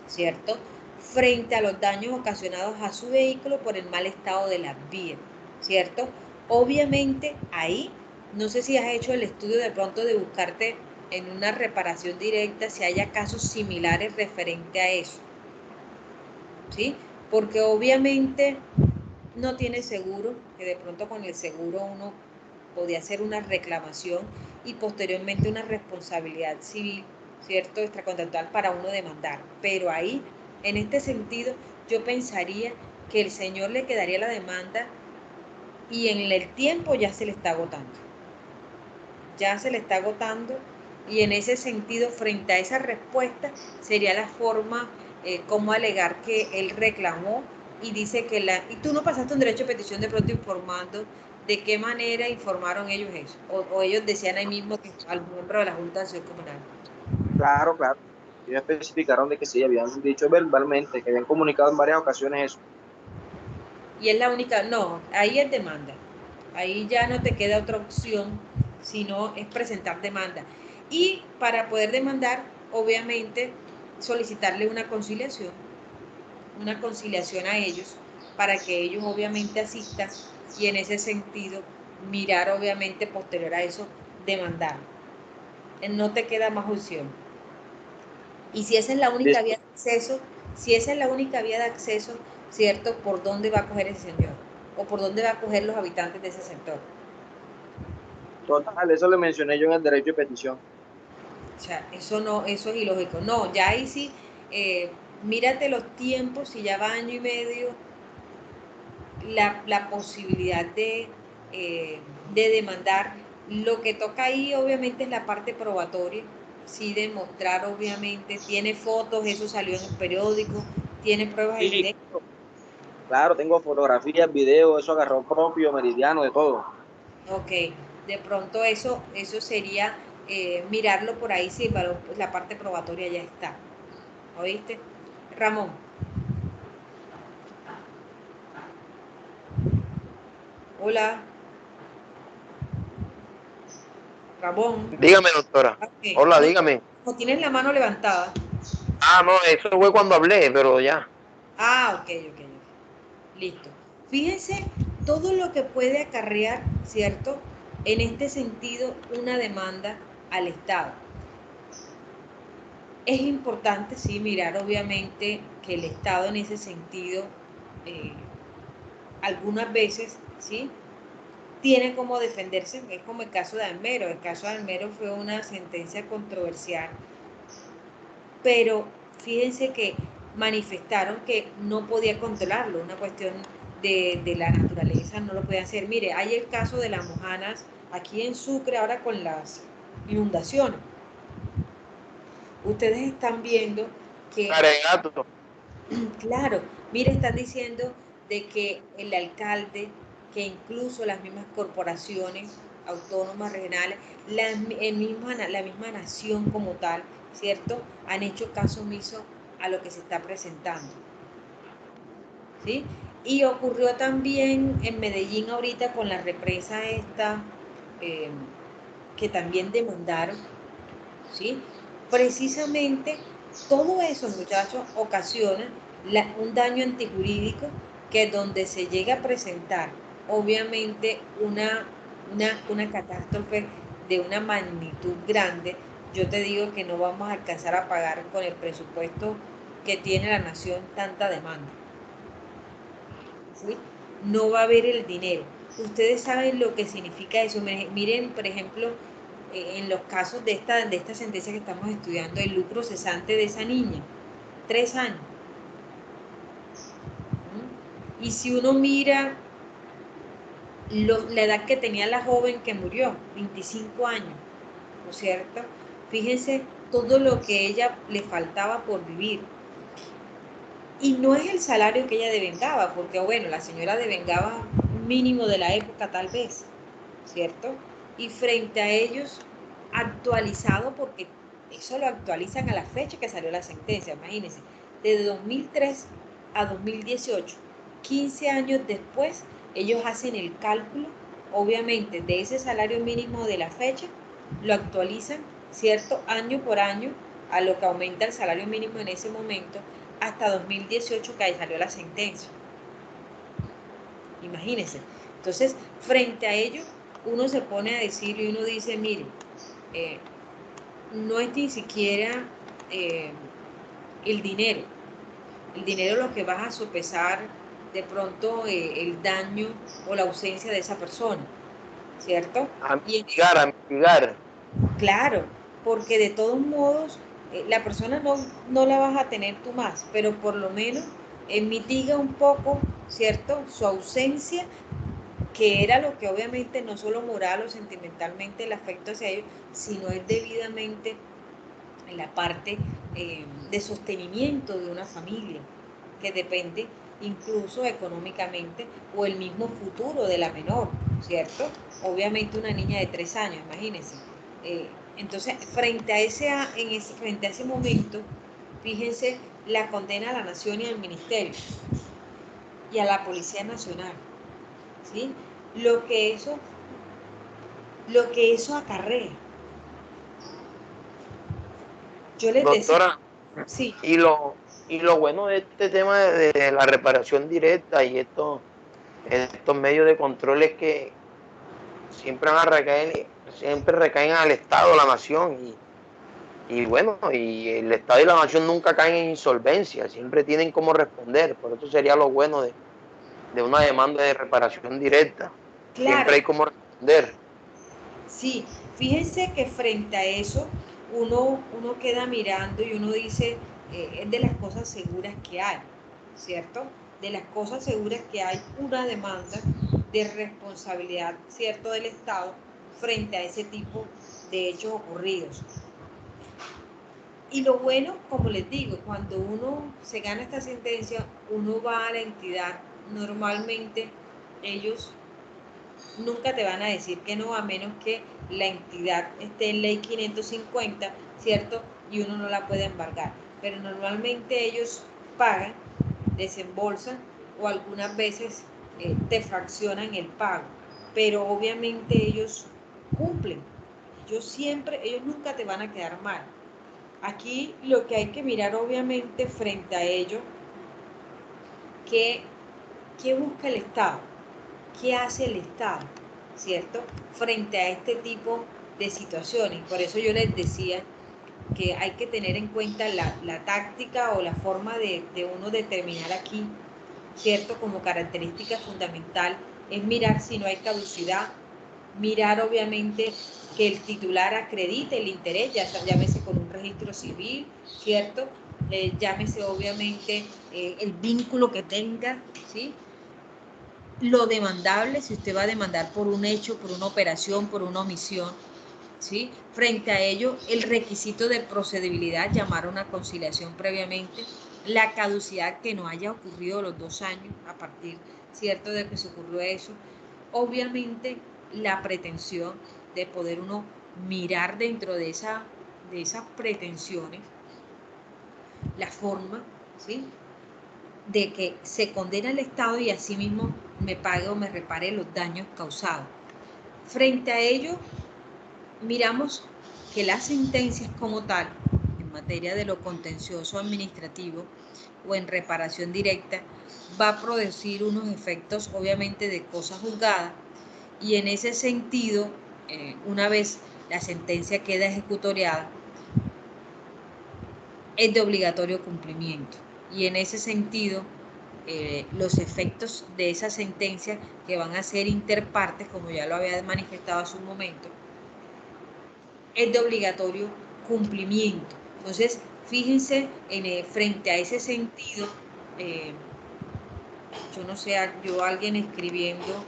¿cierto? Frente a los daños ocasionados a su vehículo por el mal estado de las vías, ¿cierto? Obviamente ahí, no sé si has hecho el estudio de pronto de buscarte en una reparación directa si haya casos similares referente a eso, ¿sí? Porque obviamente no tiene seguro, que de pronto con el seguro uno podía hacer una reclamación y posteriormente una responsabilidad civil, ¿cierto? Extracontractual para uno demandar. Pero ahí, en este sentido, yo pensaría que el señor le quedaría la demanda y en el tiempo ya se le está agotando. Ya se le está agotando y en ese sentido, frente a esa respuesta, sería la forma como alegar que él reclamó y dice que y tú no pasaste un derecho de petición de pronto informando de qué manera informaron ellos eso, o ellos decían ahí mismo que al miembro de la Junta de Acción Comunal. Claro, claro. Ellos especificaron de que sí, habían dicho verbalmente, que habían comunicado en varias ocasiones eso. Y es la única, no, ahí es demanda. Ahí ya no te queda otra opción, sino es presentar demanda. Y para poder demandar, obviamente, solicitarle una conciliación a ellos, para que ellos obviamente asistan y en ese sentido mirar obviamente posterior a eso, demandar. No te queda más opción. Y si esa es la única vía de acceso, ¿cierto? ¿Por dónde va a coger ese señor? ¿O por dónde va a coger los habitantes de ese sector? Total, eso le mencioné yo en el derecho de petición. O sea, eso es ilógico. No, ya ahí sí, mírate los tiempos, si ya va año y medio, la posibilidad de demandar. Lo que toca ahí obviamente es la parte probatoria, sí demostrar obviamente, tiene fotos, eso salió en el periódico, tiene pruebas evidentes. Claro, tengo fotografías, videos, eso agarró propio, meridiano, de todo. Ok, de pronto eso sería mirarlo por ahí si la parte probatoria ya está. ¿Oíste? Ramón. Hola. Ramón. Dígame, doctora. Okay. Hola, dígame. ¿O tienes la mano levantada? Ah, no, eso fue cuando hablé, pero ya. Ah, ok. Listo. Fíjense todo lo que puede acarrear, ¿cierto? En este sentido, una demanda al Estado. Es importante, sí, mirar obviamente que el Estado en ese sentido, algunas veces, ¿sí? Tiene como defenderse, es como el caso de Almero. El caso de Almero fue una sentencia controversial, pero fíjense que manifestaron que no podía controlarlo, una cuestión de la naturaleza, no lo podían hacer. Mire, hay el caso de las mojanas aquí en Sucre ahora con las inundaciones. Ustedes están viendo que, claro, mire, están diciendo de que el alcalde, que incluso las mismas corporaciones autónomas regionales, la misma nación como tal, ¿cierto? Han hecho caso omiso a lo que se está presentando, ¿sí? Y ocurrió también en Medellín ahorita con la represa esta, que también demandaron, ¿sí? Precisamente todo eso, muchachos, ocasiona un daño antijurídico que donde se llega a presentar, obviamente, una catástrofe de una magnitud grande, yo te digo que no vamos a alcanzar a pagar con el presupuesto que tiene la nación tanta demanda, ¿sí? No va a haber el dinero. Ustedes saben lo que significa eso. Miren, por ejemplo, en los casos de esta sentencia que estamos estudiando, el lucro cesante de esa niña, 3 años. Y si uno mira la edad que tenía la joven que murió, 25 años, ¿no es cierto? Fíjense todo lo que ella le faltaba por vivir. Y no es el salario que ella devengaba, porque bueno, la señora devengaba mínimo de la época tal vez, ¿cierto? Y frente a ellos, actualizado, porque eso lo actualizan a la fecha que salió la sentencia, imagínense, de 2003 a 2018, 15 años después, ellos hacen el cálculo, obviamente, de ese salario mínimo de la fecha, lo actualizan, ¿cierto? Año por año, a lo que aumenta el salario mínimo en ese momento, hasta 2018 que ahí salió la sentencia. Imagínense. Entonces, frente a ello, uno se pone a decir y uno dice, mire, no es ni siquiera el dinero. El dinero lo que vas a sopesar de pronto el daño o la ausencia de esa persona, ¿cierto? A mitigar. Claro, porque de todos modos, la persona no la vas a tener tú más, pero por lo menos mitiga un poco, ¿cierto? Su ausencia, que era lo que obviamente no solo moral o sentimentalmente el afecto hacia ellos, sino es debidamente en la parte de sostenimiento de una familia, que depende incluso económicamente o el mismo futuro de la menor, ¿cierto? Obviamente una niña de 3 años, imagínense. Entonces, frente a ese momento, fíjense la condena a la nación y al ministerio y a la Policía Nacional, ¿sí? Lo que eso acarrea. Yo les Doctora, decía, sí. y lo bueno de este tema de la reparación directa y estos medios de control es que siempre recaen al Estado, la nación, y bueno, y el Estado y la nación nunca caen en insolvencia, siempre tienen cómo responder. Por eso sería lo bueno de una demanda de reparación directa. Claro. Siempre hay cómo responder. Sí, fíjense que frente a eso uno queda mirando y uno dice, es de las cosas seguras que hay, ¿cierto? De las cosas seguras que hay una demanda de responsabilidad, ¿cierto?, del Estado frente a ese tipo de hechos ocurridos. Y lo bueno, como les digo, cuando uno se gana esta sentencia, uno va a la entidad, normalmente ellos nunca te van a decir que no, a menos que la entidad esté en ley 550, ¿cierto? Y uno no la puede embargar. pero normalmente ellos pagan, desembolsan o algunas veces te fraccionan el pago, pero obviamente ellos cumplen. Ellos nunca te van a quedar mal. Aquí lo que hay que mirar obviamente frente a ello, ¿qué busca el Estado? ¿Qué hace el Estado? ¿Cierto? Frente a este tipo de situaciones. Por eso yo les decía que hay que tener en cuenta la táctica o la forma de uno determinar aquí, ¿cierto? Como característica fundamental es mirar si no hay caducidad, mirar obviamente que el titular acredite el interés, ya llámese con un registro civil, ¿cierto? Llámese obviamente el vínculo que tenga, ¿sí? Lo demandable, si usted va a demandar por un hecho, por una operación, por una omisión, ¿sí? Frente a ello, el requisito de procedibilidad, llamar a una conciliación previamente, la caducidad que no haya ocurrido los 2 años a partir, ¿cierto?, de que se ocurrió eso. Obviamente, la pretensión de poder uno mirar dentro de esas pretensiones la forma, ¿sí?, de que se condena al Estado y asimismo me pague o me repare los daños causados. Frente a ello, miramos que las sentencias como tal, en materia de lo contencioso administrativo o en reparación directa, va a producir unos efectos obviamente de cosa juzgada, y en ese sentido, una vez la sentencia queda ejecutoriada, es de obligatorio cumplimiento. Y en ese sentido, los efectos de esa sentencia, que van a ser interpartes, como ya lo había manifestado hace un momento, es de obligatorio cumplimiento. Entonces, fíjense, frente a ese sentido, yo no sé, alguien escribiendo,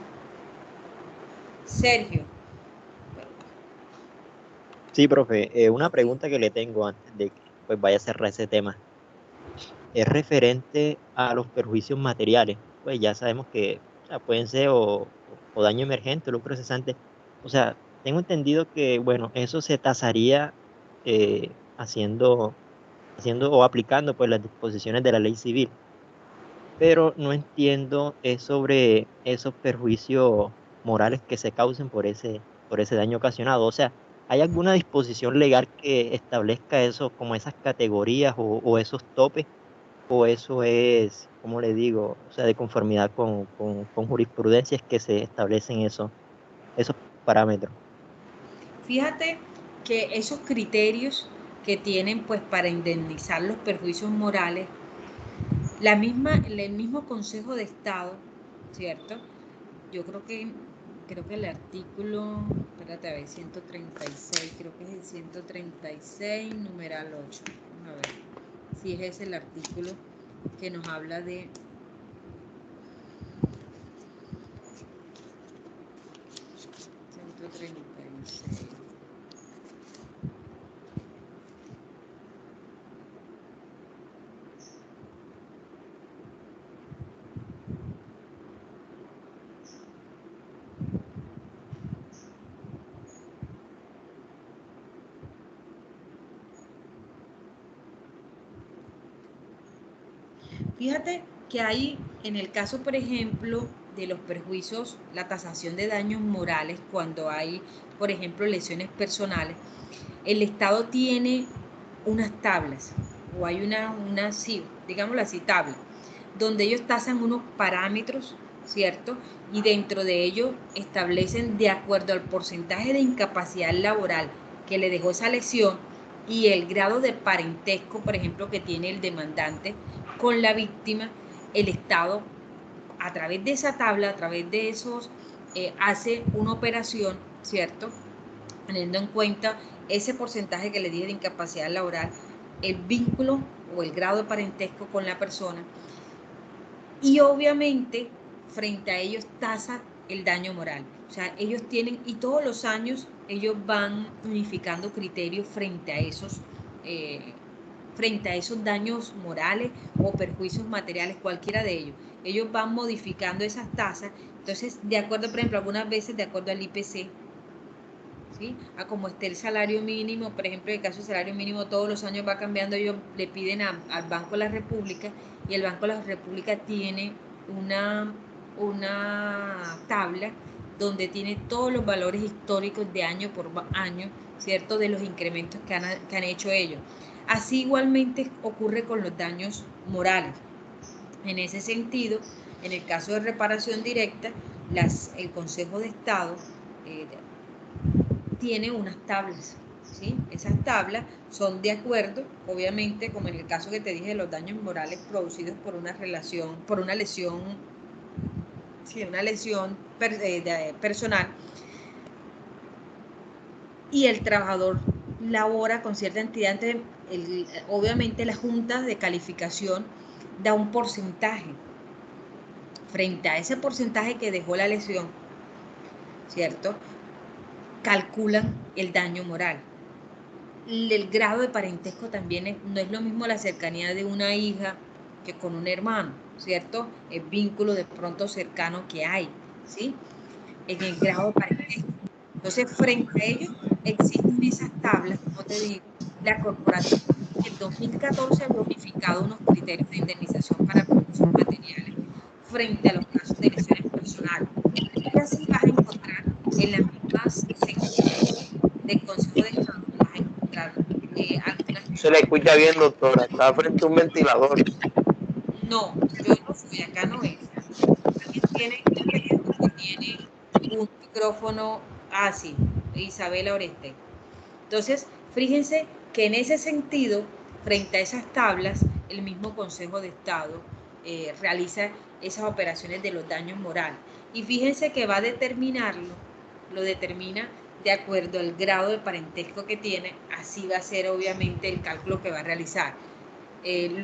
Sergio. Sí, profe, una pregunta que le tengo antes de que pues vaya a cerrar ese tema. Es referente a los perjuicios materiales. Pues ya sabemos que, o sea, pueden ser o daño emergente o lucro cesante. O sea, tengo entendido que, bueno, eso se tasaría haciendo o aplicando pues las disposiciones de la ley civil. Pero no entiendo sobre esos perjuicios morales que se causen por ese daño ocasionado. O sea, ¿hay alguna disposición legal que establezca eso, como esas categorías o esos topes? ¿O eso es, como le digo, o sea, de conformidad con jurisprudencias que se establecen esos parámetros? Fíjate que esos criterios que tienen pues para indemnizar los perjuicios morales, el mismo Consejo de Estado, ¿cierto? Yo creo que el artículo, espérate a ver, 136, creo que es el 136, numeral 8. A ver, si es ese el artículo que nos habla de 136. Fíjate que hay, en el caso, por ejemplo, de los perjuicios, la tasación de daños morales, cuando hay, por ejemplo, lesiones personales, el Estado tiene unas tablas, o hay sí, digámoslo así, tabla, donde ellos tasan unos parámetros, ¿cierto? Y dentro de ellos establecen, de acuerdo al porcentaje de incapacidad laboral que le dejó esa lesión y el grado de parentesco, por ejemplo, que tiene el demandante con la víctima, el Estado, a través de esa tabla, a través de esos, hace una operación, ¿cierto?, teniendo en cuenta ese porcentaje que le dije de incapacidad laboral, el vínculo o el grado de parentesco con la persona, y obviamente frente a ellos tasa el daño moral. O sea, ellos tienen, y todos los años ellos van unificando criterios frente a esos daños morales o perjuicios materiales, cualquiera de ellos. Ellos van modificando esas tasas. Entonces, de acuerdo, por ejemplo, algunas veces de acuerdo al IPC, ¿sí? A como esté el salario mínimo, por ejemplo, en el caso del salario mínimo todos los años va cambiando, ellos le piden al Banco de la República y el Banco de la República tiene una tabla donde tiene todos los valores históricos de año por año, ¿cierto? De los incrementos que han hecho ellos. Así igualmente ocurre con los daños morales. En ese sentido, en el caso de reparación directa, el Consejo de Estado tiene unas tablas, ¿sí? Esas tablas son de acuerdo, obviamente, como en el caso que te dije de los daños morales producidos por una lesión personal, y el trabajador labora con cierta entidad. Entonces, obviamente la junta de calificación da un porcentaje frente a ese porcentaje que dejó la lesión, ¿cierto? Calculan el daño moral. El grado de parentesco también no es lo mismo la cercanía de una hija que con un hermano, ¿cierto? El vínculo de pronto cercano que hay, ¿sí? En el grado de parentesco. Entonces, frente a ellos existen esas tablas, como te digo, la corporación en 2014 ha unificado unos criterios de indemnización para productos materiales frente a los casos de lesiones personales. Y así vas a encontrar en las mismas secciones del Consejo de Estado, vas a encontrar algunas... Se le escucha bien, doctora. Está frente a un ventilador. No, yo no soy, acá no es. Tiene un micrófono así, Isabela Oreste. Entonces, fíjense que en ese sentido, frente a esas tablas, el mismo Consejo de Estado realiza esas operaciones de los daños morales. Y fíjense que va a determinarlo, lo determina de acuerdo al grado de parentesco que tiene, así va a ser obviamente el cálculo que va a realizar.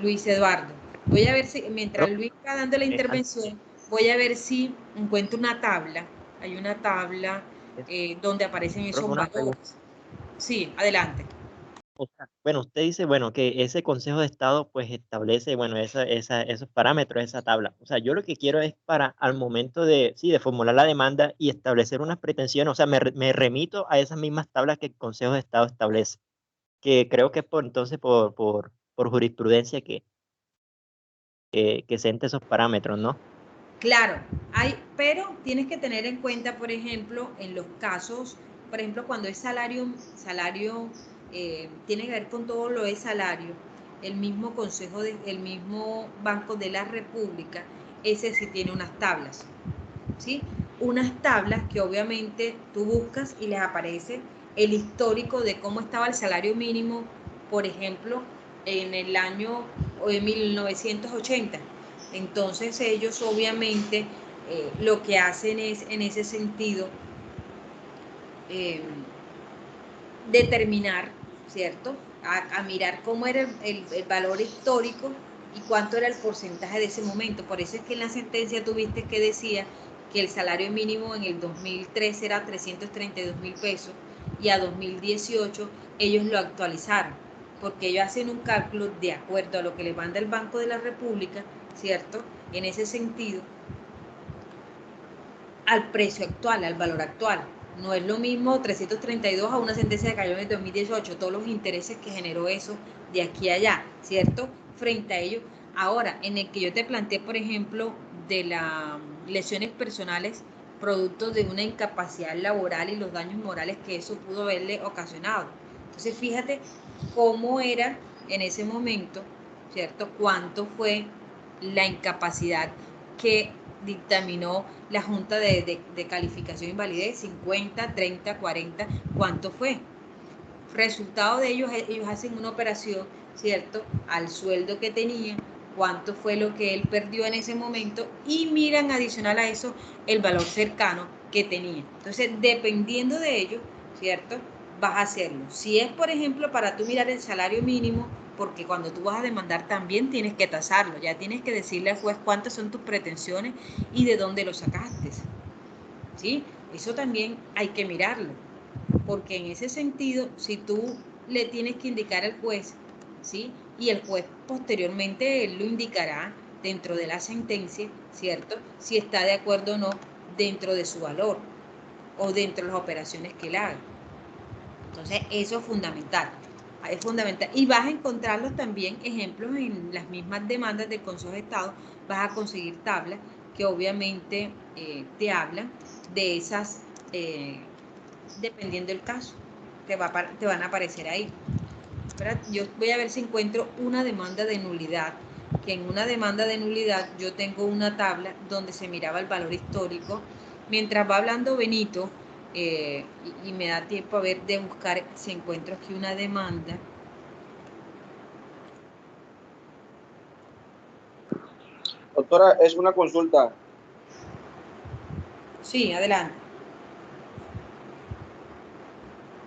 Luis Eduardo, voy a ver si, mientras Luis está dando la intervención, voy a ver si encuentro una tabla. Hay una tabla donde aparecen esos valores. Sí, adelante. O sea, bueno, usted dice, bueno, que ese Consejo de Estado pues establece, bueno, esos parámetros, esa tabla. O sea, yo lo que quiero es para al momento de, sí, de formular la demanda y establecer unas pretensiones, o sea, me remito a esas mismas tablas que el Consejo de Estado establece, que creo que es por jurisprudencia que siente esos parámetros, ¿no? Claro, pero tienes que tener en cuenta, por ejemplo, en los casos, por ejemplo, cuando es salario tiene que ver con todo lo de salario, el mismo el mismo Banco de la República, ese sí tiene unas tablas, ¿sí? Unas tablas que obviamente tú buscas y les aparece el histórico de cómo estaba el salario mínimo, por ejemplo, en el año 1980. Entonces ellos obviamente lo que hacen es en ese sentido determinar, ¿cierto? A mirar cómo era el valor histórico y cuánto era el porcentaje de ese momento. Por eso es que en la sentencia tuviste que decía que el salario mínimo en el 2013 era 332.000 pesos y a 2018 ellos lo actualizaron, porque ellos hacen un cálculo de acuerdo a lo que le manda el Banco de la República, ¿cierto? En ese sentido, al precio actual, al valor actual. No es lo mismo 332 a una sentencia que cayó en el 2018, todos los intereses que generó eso de aquí a allá, ¿cierto? Frente a ello, ahora, en el que yo te planteé, por ejemplo, de las lesiones personales producto de una incapacidad laboral y los daños morales que eso pudo haberle ocasionado. Entonces, fíjate cómo era en ese momento, ¿cierto? Cuánto fue la incapacidad que dictaminó la Junta de Calificación y Validez, 50, 30, 40, ¿cuánto fue? Resultado de ellos hacen una operación, ¿cierto? Al sueldo que tenía, cuánto fue lo que él perdió en ese momento y miran adicional a eso el valor cercano que tenía. Entonces, dependiendo de ello, ¿cierto? Vas a hacerlo. Si es, por ejemplo, para tú mirar el salario mínimo, porque cuando tú vas a demandar también tienes que tasarlo, ya tienes que decirle al juez cuántas son tus pretensiones y de dónde lo sacaste, ¿sí? Eso también hay que mirarlo, porque en ese sentido, si tú le tienes que indicar al juez, ¿sí? Y el juez posteriormente él lo indicará dentro de la sentencia, ¿cierto? Si está de acuerdo o no dentro de su valor o dentro de las operaciones que él haga. Entonces, eso es fundamental. Es fundamental. Y vas a encontrarlos también ejemplos en las mismas demandas del Consejo de Estado. Vas a conseguir tablas que obviamente te hablan de esas, dependiendo del caso, te van a aparecer ahí. ¿Verdad? Yo voy a ver si encuentro una demanda de nulidad, que en una demanda de nulidad yo tengo una tabla donde se miraba el valor histórico. Mientras va hablando Benito, y me da tiempo a ver de buscar si encuentro aquí una demanda. Doctora, es una consulta. Sí, adelante.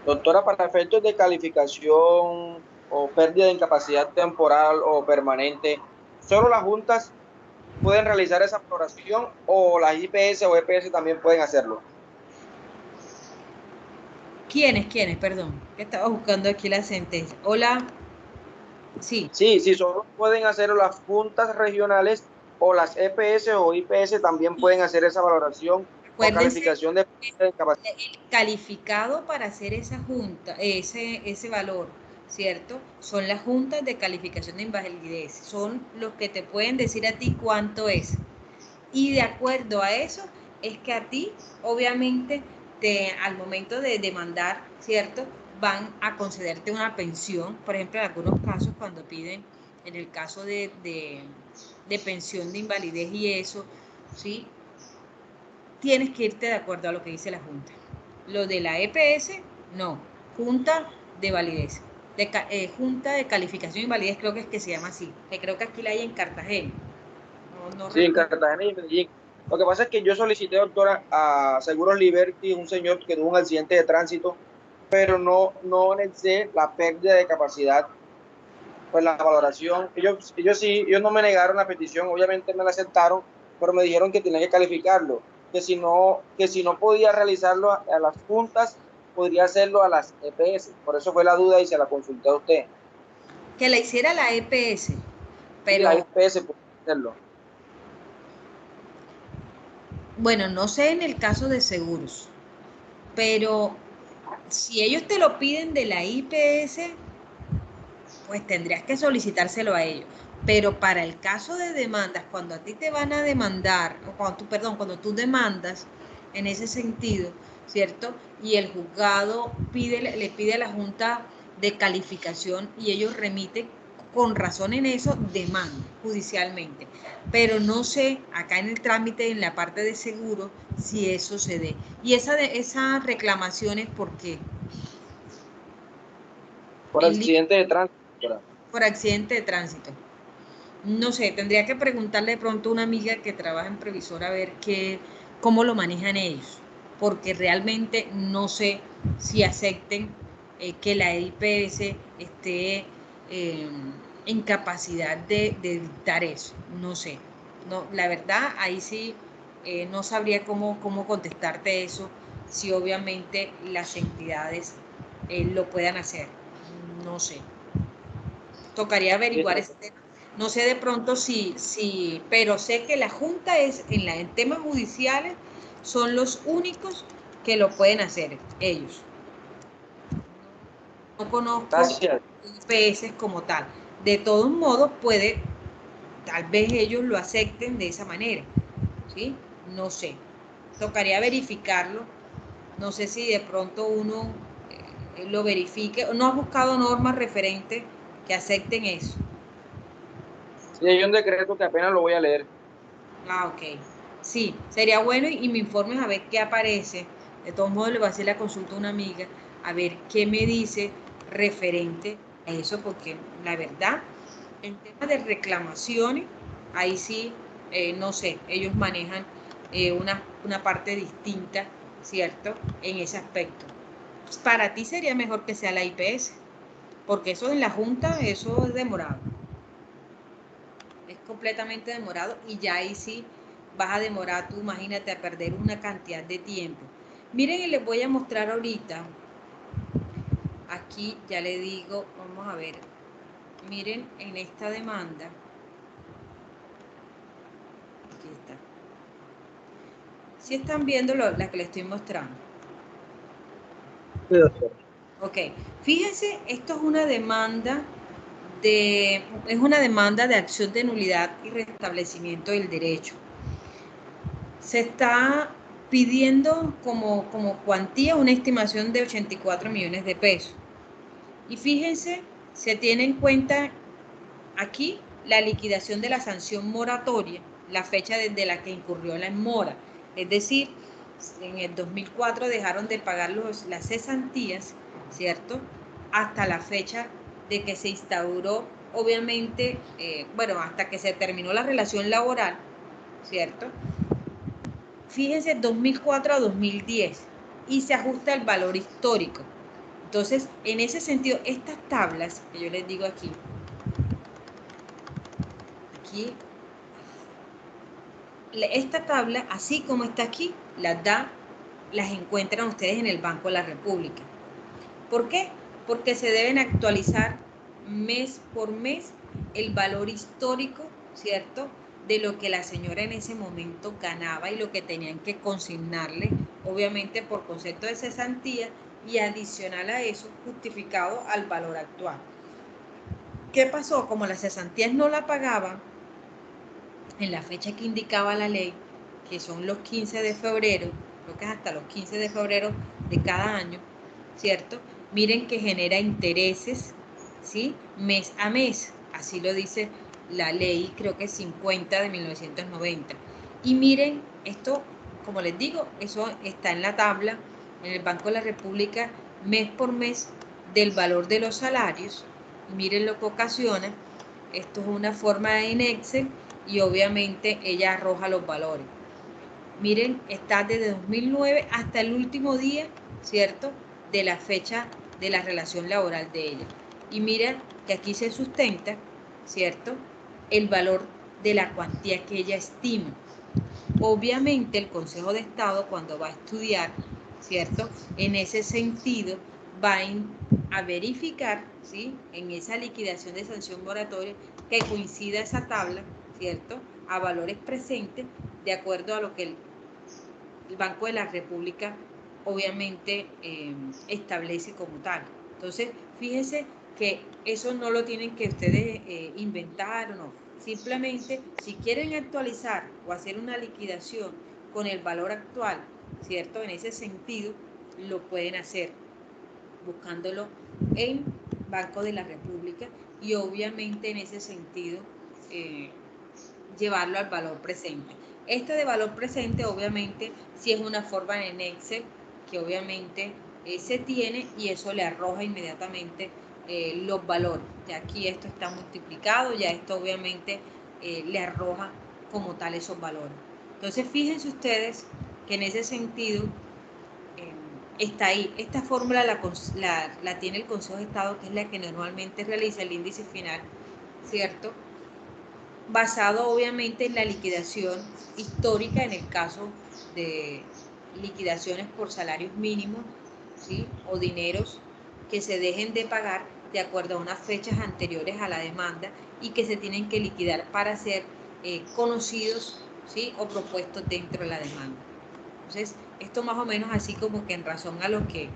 Doctora, para efectos de calificación o pérdida de incapacidad temporal o permanente, ¿solo las juntas pueden realizar esa valoración o las IPS o EPS también pueden hacerlo? ¿Quiénes? Perdón, que estaba buscando aquí la sentencia. Hola. Sí. Sí, solo pueden hacerlo las juntas regionales o las EPS o IPS también pueden hacer esa valoración o calificación de incapacidad. El calificado para hacer esa junta, ese valor, ¿cierto? Son las juntas de calificación de invalidez, son los que te pueden decir a ti cuánto es. Y de acuerdo a eso, es que a ti, obviamente, al momento de demandar, ¿cierto? Van a concederte una pensión, por ejemplo, en algunos casos cuando piden, en el caso de pensión de invalidez y eso, ¿sí? Tienes que irte de acuerdo a lo que dice la Junta. Lo de la EPS, no. Junta de validez. Junta de calificación y validez, creo que es que se llama así. Que creo que aquí la hay en Cartagena. Sí, en Cartagena y en Medellín. Lo que pasa es que yo solicité, doctora, a Seguros Liberty, un señor que tuvo un accidente de tránsito, pero no anexé la pérdida de capacidad, pues la valoración. Ellos no me negaron la petición, obviamente me la aceptaron, pero me dijeron que tenía que calificarlo, que si no podía realizarlo a las juntas, podría hacerlo a las EPS. Por eso fue la duda y se la consulté a usted. Que la hiciera la EPS, pero... Sí, la EPS puede hacerlo. Bueno, no sé en el caso de seguros, pero si ellos te lo piden de la IPS, pues tendrías que solicitárselo a ellos. Pero para el caso de demandas, cuando a ti te van a demandar, o cuando tú demandas en ese sentido, ¿cierto? Y el juzgado le pide a la Junta de Calificación y ellos remiten con razón en eso, demanda judicialmente. Pero no sé, acá en el trámite, en la parte de seguro, si eso se dé. Y esas reclamaciones, ¿por qué? Por accidente de tránsito. Por accidente de tránsito. No sé, tendría que preguntarle de pronto a una amiga que trabaja en Previsora a ver cómo lo manejan ellos, porque realmente no sé si acepten que la IPS esté en capacidad de dictar eso. No sé. No, la verdad, ahí sí no sabría cómo contestarte eso, si obviamente las entidades lo puedan hacer. No sé. Tocaría averiguar ese tema. No sé de pronto pero sé que la Junta en temas judiciales son los únicos que lo pueden hacer, ellos. No conozco IPS como tal. De todos modos, tal vez ellos lo acepten de esa manera, ¿sí? No sé. Tocaría verificarlo. No sé si de pronto uno lo verifique. ¿No has buscado normas referentes que acepten eso? Sí, hay un decreto que apenas lo voy a leer. Ah, ok. Sí, sería bueno y me informes a ver qué aparece. De todos modos, le voy a hacer la consulta a una amiga a ver qué me dice referente a eso, porque la verdad, en temas de reclamaciones, ahí sí, no sé, ellos manejan una parte distinta, ¿cierto? En ese aspecto. Para ti sería mejor que sea la IPS, porque eso en la Junta, eso es demorado. Es completamente demorado y ya ahí sí vas a demorar tú, imagínate, a perder una cantidad de tiempo. Miren, y les voy a mostrar ahorita, aquí ya le digo, vamos a ver, miren en esta demanda, aquí está. Si están viendo la que les estoy mostrando. Sí, doctor. Ok, fíjense, esto es una demanda de acción de nulidad y restablecimiento del derecho. Se está pidiendo como cuantía una estimación de 84 millones de pesos. Y fíjense, se tiene en cuenta aquí la liquidación de la sanción moratoria, la fecha desde la que incurrió la mora. Es decir, en el 2004 dejaron de pagar las cesantías, ¿cierto? Hasta la fecha de que se instauró, obviamente, hasta que se terminó la relación laboral, ¿cierto? Fíjense, 2004 a 2010, y se ajusta el valor histórico. Entonces, en ese sentido, estas tablas que yo les digo aquí, esta tabla, así como está aquí, las encuentran ustedes en el Banco de la República. ¿Por qué? Porque se deben actualizar mes por mes el valor histórico, ¿cierto?, de lo que la señora en ese momento ganaba y lo que tenían que consignarle, obviamente por concepto de cesantía, y adicional a eso, justificado al valor actual. ¿Qué pasó? Como las cesantías no la pagaban en la fecha que indicaba la ley, que son los 15 de febrero, creo que es hasta los 15 de febrero de cada año, ¿cierto? Miren que genera intereses, ¿sí?, mes a mes, así lo dice la ley, creo que es 50 de 1990. Y miren, esto, como les digo, eso está en la tabla, en el Banco de la República, mes por mes, del valor de los salarios. Miren lo que ocasiona. Esto es una forma en Excel y obviamente ella arroja los valores. Miren, está desde 2009 hasta el último día, ¿cierto?, de la fecha de la relación laboral de ella. Y miren que aquí se sustenta, ¿cierto?, el valor de la cuantía que ella estima. Obviamente el Consejo de Estado, cuando va a estudiar, ¿cierto?, en ese sentido va a verificar, ¿sí?, en esa liquidación de sanción moratoria, que coincida esa tabla, ¿cierto?, a valores presentes, de acuerdo a lo que el Banco de la República obviamente establece como tal. Entonces, fíjense que eso no lo tienen que ustedes inventar o no. Simplemente, si quieren actualizar o hacer una liquidación con el valor actual, ¿cierto?, en ese sentido, lo pueden hacer buscándolo en Banco de la República y obviamente en ese sentido llevarlo al valor presente. Este de valor presente obviamente sí es una forma en Excel que obviamente se tiene y eso le arroja inmediatamente los valores. Ya aquí esto está multiplicado, ya esto obviamente le arroja como tal esos valores. Entonces fíjense ustedes que en ese sentido está ahí. Esta fórmula la tiene el Consejo de Estado, que es la que normalmente realiza el índice final, ¿cierto?, basado obviamente en la liquidación histórica en el caso de liquidaciones por salarios mínimos, ¿sí?, o dineros que se dejen de pagar de acuerdo a unas fechas anteriores a la demanda y que se tienen que liquidar para ser conocidos, ¿sí?, o propuestos dentro de la demanda. Entonces, esto más o menos así como que en razón a lo que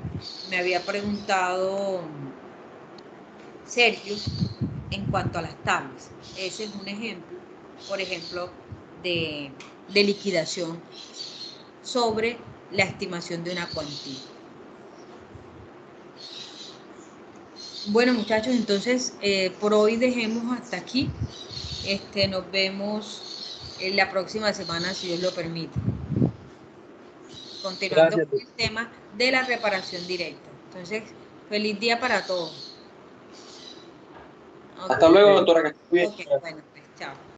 me había preguntado Sergio en cuanto a las tablas. Ese es un ejemplo, por ejemplo, de liquidación sobre la estimación de una cuantía. Bueno, muchachos, entonces por hoy dejemos hasta aquí. Nos vemos en la próxima semana, si Dios lo permite. Continuando con el tema de la reparación directa. Entonces, feliz día para todos. Hasta luego, doctora. Que esté bien. Ok, bueno, pues, chao.